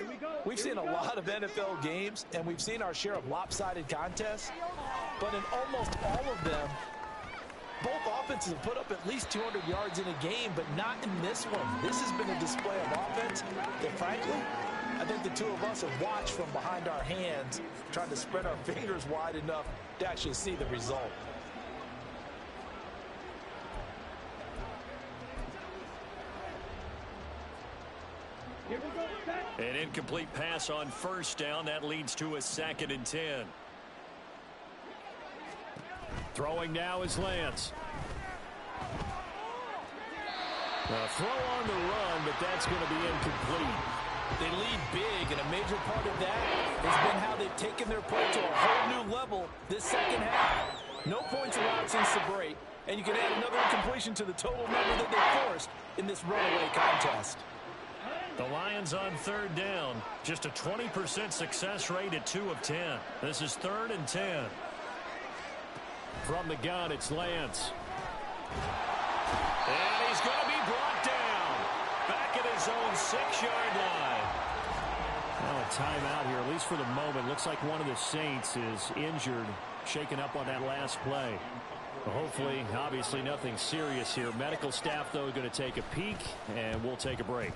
[SPEAKER 3] we've seen a lot of NFL games and we've seen our share of lopsided contests, but in almost all of them, both offenses have put up at least 200 yards in a game, but not in this one. This has been a display of offense that, frankly, I think the 2 of us have watched from behind our hands, trying to spread our fingers wide enough to actually see the result.
[SPEAKER 2] An incomplete pass on 1st down. That leads to a 2nd and 10. Throwing now is Lance. A throw on the run, but that's going to be incomplete.
[SPEAKER 3] They lead big, and a major part of that has been how they've taken their play to a whole new level this second half. No points allowed since the break, and you can add another incompletion to the total number that they forced in this runaway contest.
[SPEAKER 2] The Lions on third down. Just a 20% success rate at 2 of 10. This is 3rd and 10. From the gun, it's Lance. And he's going to be brought down. Back at his own 6-yard line. Well, a timeout here, at least for the moment. Looks like one of the Saints is injured, shaken up on that last play. Well, hopefully, obviously, nothing serious here. Medical staff, though, going to take a peek, and we'll take a break.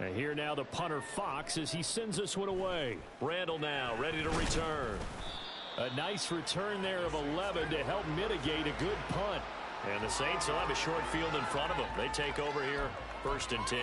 [SPEAKER 2] And here now the punter Fox as he sends this one away. Randall now ready to return. A nice return there of 11 to help mitigate a good punt. And the Saints will have a short field in front of them. They take over here 1st and 10.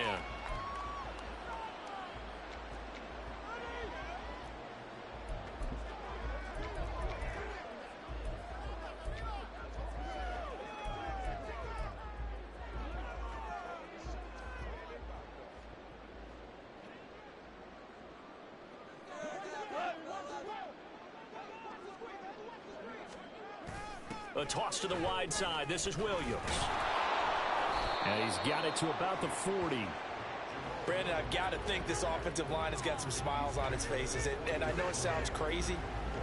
[SPEAKER 2] A toss to the wide side. This is Williams. And he's got it to about the 40.
[SPEAKER 3] Brandon, I've got to think this offensive line has got some smiles on its faces. And I know it sounds crazy,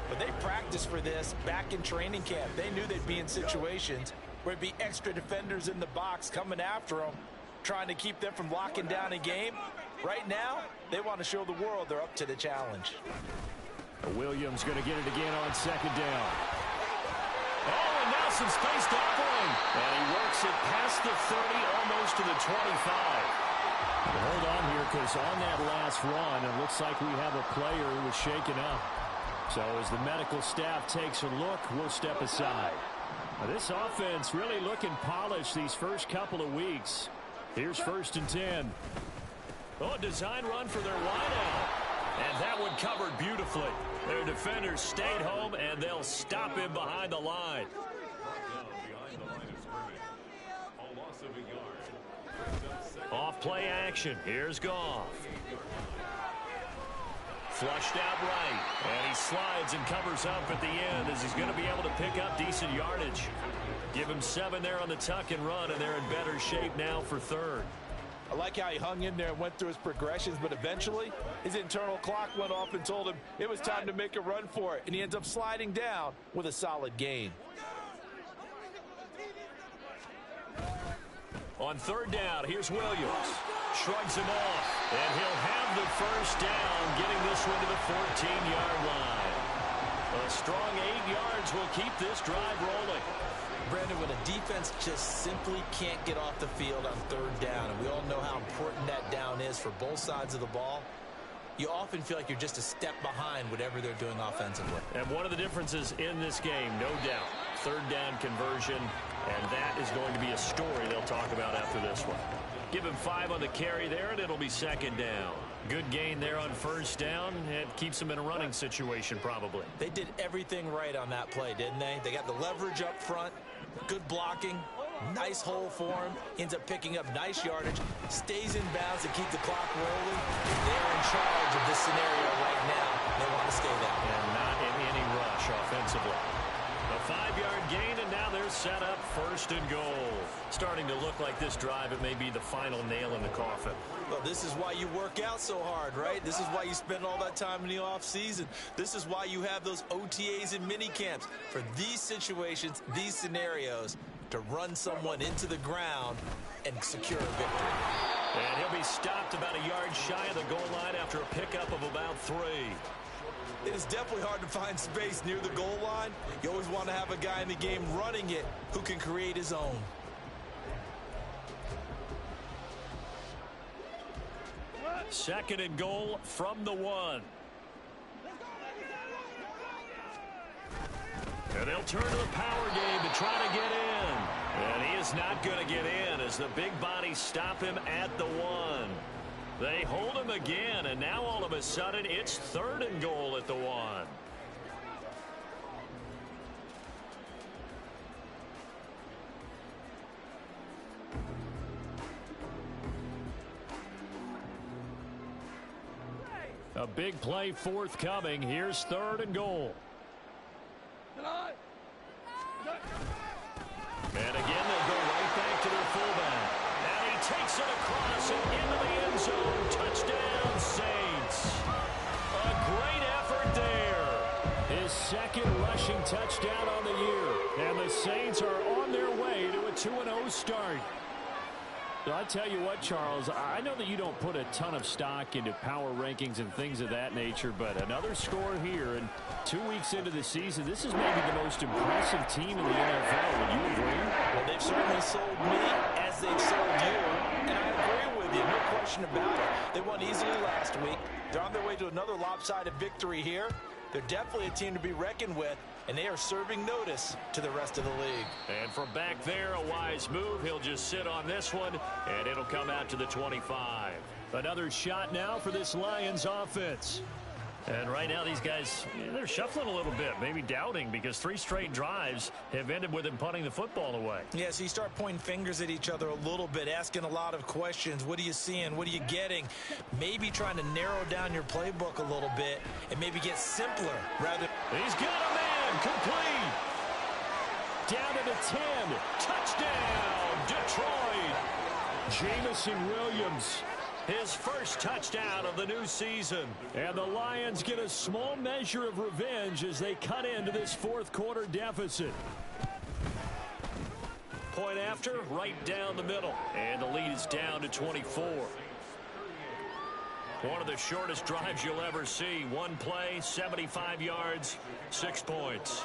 [SPEAKER 3] but they practiced for this back in training camp. They knew they'd be in situations where it'd be extra defenders in the box coming after them, trying to keep them from locking down a game. Right now, they want to show the world they're up to the challenge.
[SPEAKER 2] Williams going to get it again on 2nd down. Oh, and now some space to operate. And he works it past the 30, almost to the 25. Hold on here, because on that last run, it looks like we have a player who was shaken up. So as the medical staff takes a look, we'll step aside. Now, this offense really looking polished these first couple of weeks. Here's 1st and 10. Oh, design run for their wideout. And that one covered beautifully. Their defenders stayed home, and they'll stop him behind the line. Off play action. Here's Goff. Flushed out right. And he slides and covers up at the end as he's going to be able to pick up decent yardage. Give him 7 there on the tuck and run, and they're in better shape now for 3rd.
[SPEAKER 3] I like how he hung in there and went through his progressions, but eventually his internal clock went off and told him it was time to make a run for it, and he ends up sliding down with a solid gain.
[SPEAKER 2] On 3rd down, here's Williams. Shrugs him off, and he'll have the 1st down, getting this one to the 14-yard line. A strong 8 yards will keep this drive rolling.
[SPEAKER 3] Brandon, when a defense just simply can't get off the field on 3rd down, and we all know how important that down is for both sides of the ball, you often feel like you're just a step behind whatever they're doing offensively.
[SPEAKER 2] And one of the differences in this game, no doubt, 3rd down conversion, and that is going to be a story they'll talk about after this one. Give him 5 on the carry there, and it'll be 2nd down. Good gain there on 1st down. It keeps them in a running situation, probably.
[SPEAKER 3] They did everything right on that play, didn't they? They got the leverage up front, good blocking, nice hole for him, ends up picking up nice yardage, stays in bounds to keep the clock rolling. They're in charge of this scenario right now. They want to stay that way.
[SPEAKER 2] And not in any rush offensively. A 5-yard gain, and now they're set up 1st and goal. Starting to look like this drive, it may be the final nail in the coffin.
[SPEAKER 3] Well, this is why you work out so hard, right? This is why you spend all that time in the offseason. This is why you have those OTAs and mini camps. For these situations, these scenarios, to run someone into the ground and secure a victory.
[SPEAKER 2] And he'll be stopped about a yard shy of the goal line after a pickup of about 3.
[SPEAKER 3] It is definitely hard to find space near the goal line. You always want to have a guy in the game running it who can create his own.
[SPEAKER 2] Second and goal from the 1. And they'll turn to the power game to try to get in. And he is not going to get in as the big bodies stop him at the 1. They hold him again, and now all of a sudden it's 3rd and goal at the 1. A big play forthcoming. Here's 3rd and goal. And again, they'll go right back to their fullback. And he takes it across and into the end zone. Touchdown, Saints. A great effort there. His 2nd rushing touchdown on the year. And the Saints are on their way to a 2-0 start. I tell you what, Charles, I know that you don't put a ton of stock into power rankings and things of that nature, but another score here, and 2 weeks into the season, this is maybe the most impressive team in the NFL. Would you agree?
[SPEAKER 3] Well, they've certainly sold me as they've sold you, and I agree with you, no question about it. They won easily last week. They're on their way to another lopsided victory here. They're definitely a team to be reckoned with, and they are serving notice to the rest of the league.
[SPEAKER 2] And from back there, a wise move. He'll just sit on this one, and it'll come out to the 25. Another shot now for this Lions offense. And right now, these guys, they're shuffling a little bit, maybe doubting, because 3 straight drives have ended with them punting the football away.
[SPEAKER 3] Yeah, so you start pointing fingers at each other a little bit, asking a lot of questions. What are you seeing? What are you getting? Maybe trying to narrow down your playbook a little bit and maybe get simpler rather.
[SPEAKER 2] He's got a man, complete. Down to the 10. Touchdown, Detroit. Jamison Williams. His first touchdown of the new season. And the Lions get a small measure of revenge as they cut into this 4th quarter deficit. Point after, right down the middle. And the lead is down to 24. One of the shortest drives you'll ever see. One play, 75 yards, 6 points.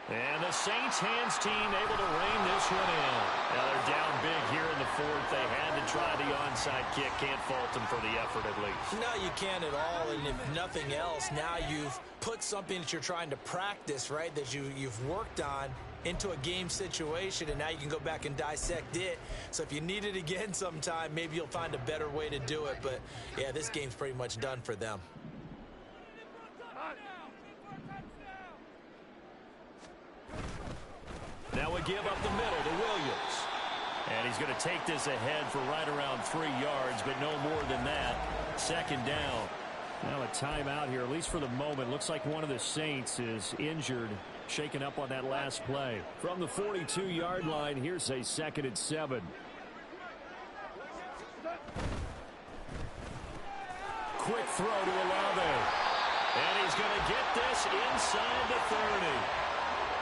[SPEAKER 2] And the Saints hands team able to rein this one in. Now they're down big here in the 4th. They had to try the onside kick. Can't fault them for the effort at least.
[SPEAKER 3] No, you can't at all. And if nothing else, now you've put something that you're trying to practice, right, that you've worked on into a game situation, and now you can go back and dissect it. So if you need it again sometime, maybe you'll find a better way to do it. But, yeah, this game's pretty much done for them.
[SPEAKER 2] Now a give up the middle to Williams. And he's going to take this ahead for right around 3 yards, but no more than that. 2nd down. Now a timeout here, at least for the moment. Looks like one of the Saints is injured, shaken up on that last play. From the 42-yard line, here's a 2nd and 7. Quick throw to Olave. And he's going to get this inside the 30.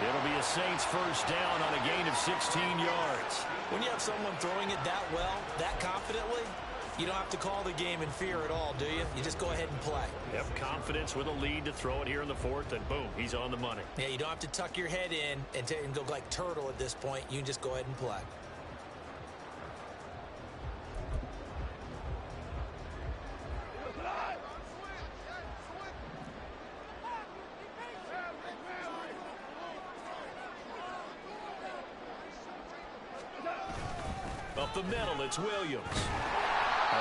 [SPEAKER 2] It'll be a Saints first down on a gain of 16 yards.
[SPEAKER 3] When you have someone throwing it that well, that confidently, you don't have to call the game in fear at all, do you? You just go ahead and play.
[SPEAKER 2] Yep, confidence with a lead to throw it here in the 4th, and boom, he's on the money.
[SPEAKER 3] Yeah, you don't have to tuck your head in and go like turtle at this point. You can just go ahead and play.
[SPEAKER 2] Up the middle, it's Williams.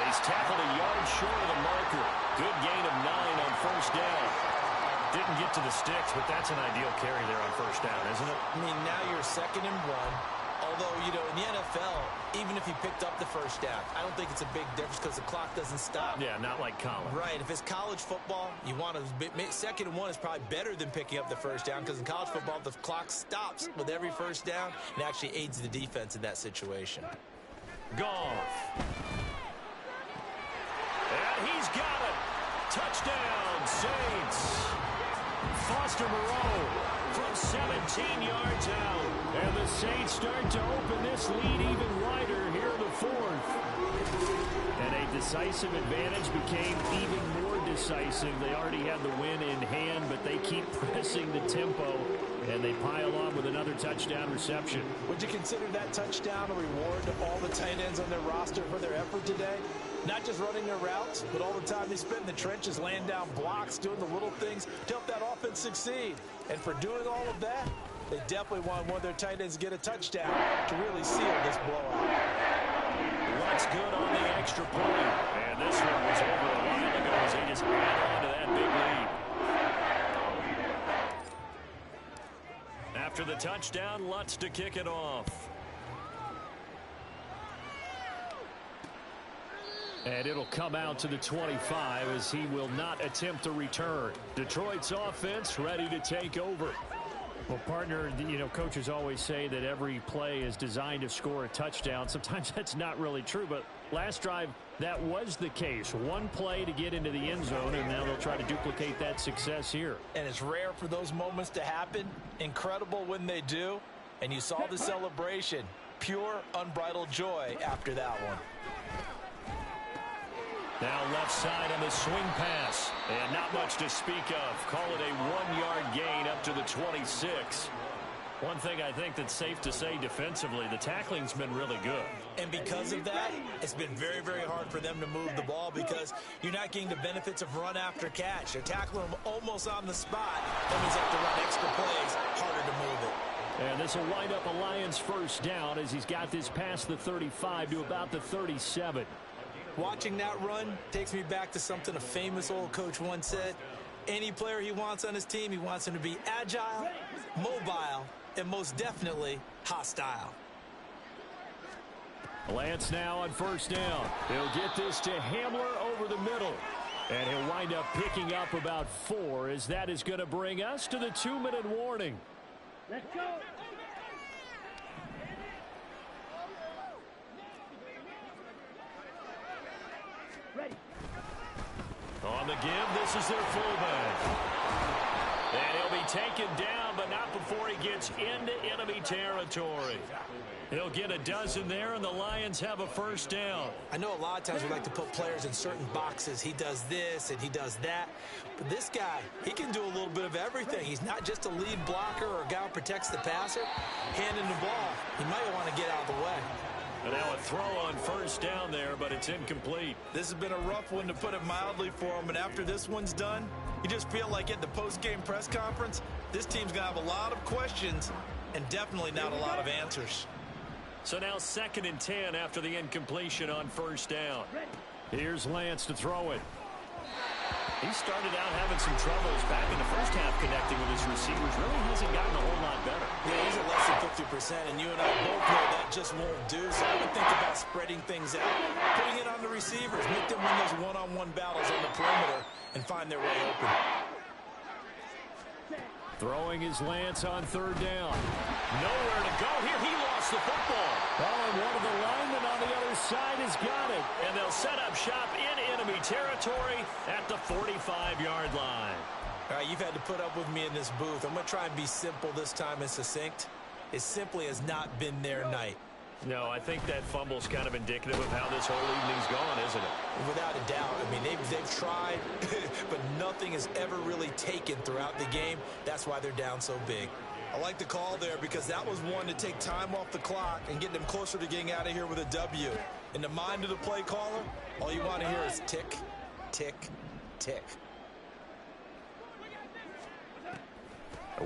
[SPEAKER 2] He's tackled a yard short of the marker. Good gain of 9 on first down. Didn't get to the sticks, but that's an ideal carry there on first down, isn't it?
[SPEAKER 3] I mean, now you're 2nd and 1. Although, you know, in the NFL, even if you picked up the first down, I don't think it's a big difference because the clock doesn't stop.
[SPEAKER 2] Yeah, not like college.
[SPEAKER 3] Right. If it's college football, you want to 2nd and 1 is probably better than picking up the first down because in college football, the clock stops with every first down and actually aids the defense in that situation.
[SPEAKER 2] Goff. And he's got it. Touchdown, Saints. Foster Moreau from 17 yards out. And the Saints start to open this lead even wider here in the 4th. And a decisive advantage became even more decisive. They already had the win in hand, but they keep pressing the tempo. And they pile on with another touchdown reception.
[SPEAKER 3] Would you consider that touchdown a reward to all the tight ends on their roster for their effort today? Not just running their routes, but all the time they spent in the trenches, laying down blocks, doing the little things to help that offense succeed. And for doing all of that, they definitely want one of their tight ends to get a touchdown to really seal this blowout.
[SPEAKER 2] What's good on the extra point? And this one was over a while ago as they just add on to that big lead. After the touchdown, Lutz to kick it off. And it'll come out to the 25 as he will not attempt to return. Detroit's offense ready to take over.
[SPEAKER 4] Well, partner, coaches always say that every play is designed to score a touchdown. Sometimes that's not really true, but last drive, that was the case. One play to get into the end zone, and now they'll try to duplicate that success here.
[SPEAKER 3] And it's rare for those moments to happen. Incredible when they do. And you saw the celebration. Pure, unbridled joy after that one.
[SPEAKER 2] Now left side on the swing pass. And not much to speak of. Call it a 1-yard gain up to the 26.
[SPEAKER 4] One thing I think that's safe to say defensively, the tackling's been really good.
[SPEAKER 3] And because of that, it's been very, very hard for them to move the ball because you're not getting the benefits of run after catch. They're tackling them almost on the spot. That means they have to run extra plays, harder to move it.
[SPEAKER 2] And this will wind up a Lions first down as he's got this past the 35 to about the 37.
[SPEAKER 3] Watching that run takes me back to something a famous old coach once said. Any player he wants on his team, he wants him to be agile, mobile, and most definitely hostile.
[SPEAKER 2] Lance now on first down. He'll get this to Hamler over the middle. And he'll wind up picking up about 4 as that is going to bring us to the 2-minute warning.
[SPEAKER 5] Let's go. Ready.
[SPEAKER 2] On the give, this is their fullback. And he'll be taken down, but not before he gets into enemy territory. He'll get a dozen there, and the Lions have a first down.
[SPEAKER 3] I know a lot of times we like to put players in certain boxes. He does this and he does that. But this guy, he can do a little bit of everything. He's not just a lead blocker or a guy who protects the passer. Handing the ball, he might want to get out of the way.
[SPEAKER 2] And now a throw on first down there, but it's incomplete.
[SPEAKER 3] This has been a rough one, to put it mildly, for him. And after this one's done, you just feel like at the post-game press conference, this team's going to have a lot of questions and definitely not a lot of answers.
[SPEAKER 2] So now 2nd and 10 after the incompletion on first down. Here's Lance to throw it.
[SPEAKER 4] He started out having some troubles back in the first half connecting with his receivers. Really hasn't gotten a whole lot better.
[SPEAKER 3] Yeah, he's at less than 50%, and you and I both know that just won't do. So I would think about spreading things out, putting it on the receivers, make them win those one-on-one battles on the perimeter and find their way open.
[SPEAKER 2] Throwing is Lance on 3rd down. Nowhere to go here. He lost the football. Oh, and one of the linemen on the other side has got it. And they'll set up shop in enemy territory at the 45-yard line.
[SPEAKER 3] All right, you've had to put up with me in this booth. I'm going to try and be simple this time and succinct. It simply has not been their night.
[SPEAKER 2] No, I think that fumble's kind of indicative of how this whole evening's gone, isn't it?
[SPEAKER 3] Without a doubt. I mean, they've tried, but nothing has ever really taken throughout the game. That's why they're down so big. I like the call there because that was one to take time off the clock and get them closer to getting out of here with a W. In the mind of the play caller, all you want to hear is tick, tick, tick.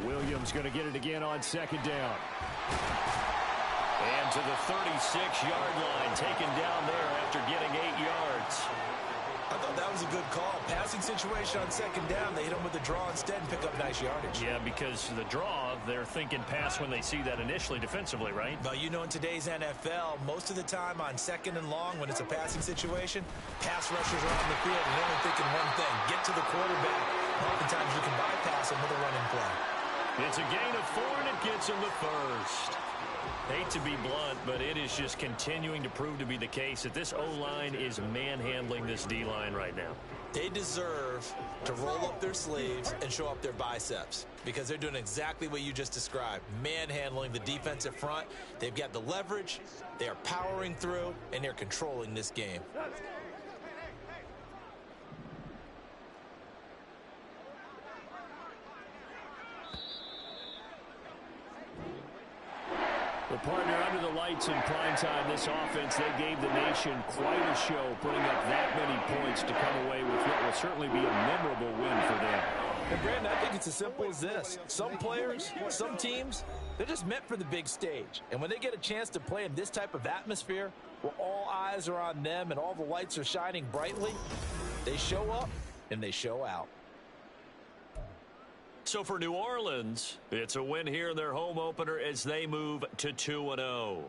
[SPEAKER 2] Williams going to get it again on 2nd down. And to the 36-yard line, taken down there after getting 8 yards.
[SPEAKER 3] I thought that was a good call. Passing situation on 2nd down. They hit him with the draw instead and pick up nice yardage.
[SPEAKER 4] Yeah, because the draw, they're thinking pass when they see that initially defensively, right?
[SPEAKER 3] But you know, in today's NFL, most of the time on 2nd and long, when it's a passing situation, pass rushers are on the field and they're only thinking one thing: get to the quarterback. Oftentimes you can bypass him with a running play.
[SPEAKER 2] It's a gain of 4, and it gets him the first.
[SPEAKER 4] Hate to be blunt, but it is just continuing to prove to be the case that this O-line is manhandling this D-line right now.
[SPEAKER 3] They deserve to roll up their sleeves and show up their biceps because they're doing exactly what you just described, manhandling the defensive front. They've got the leverage, they are powering through, and they're controlling this game.
[SPEAKER 2] The partner under the lights in primetime, this offense, they gave the nation quite a show, putting up that many points to come away with what will certainly be a memorable win for them.
[SPEAKER 3] And Brandon, I think it's as simple as this. Some players, some teams, they're just meant for the big stage. And when they get a chance to play in this type of atmosphere, where all eyes are on them and all the lights are shining brightly, they show up and they show out.
[SPEAKER 2] So for New Orleans, it's a win here in their home opener as they move to 2-0.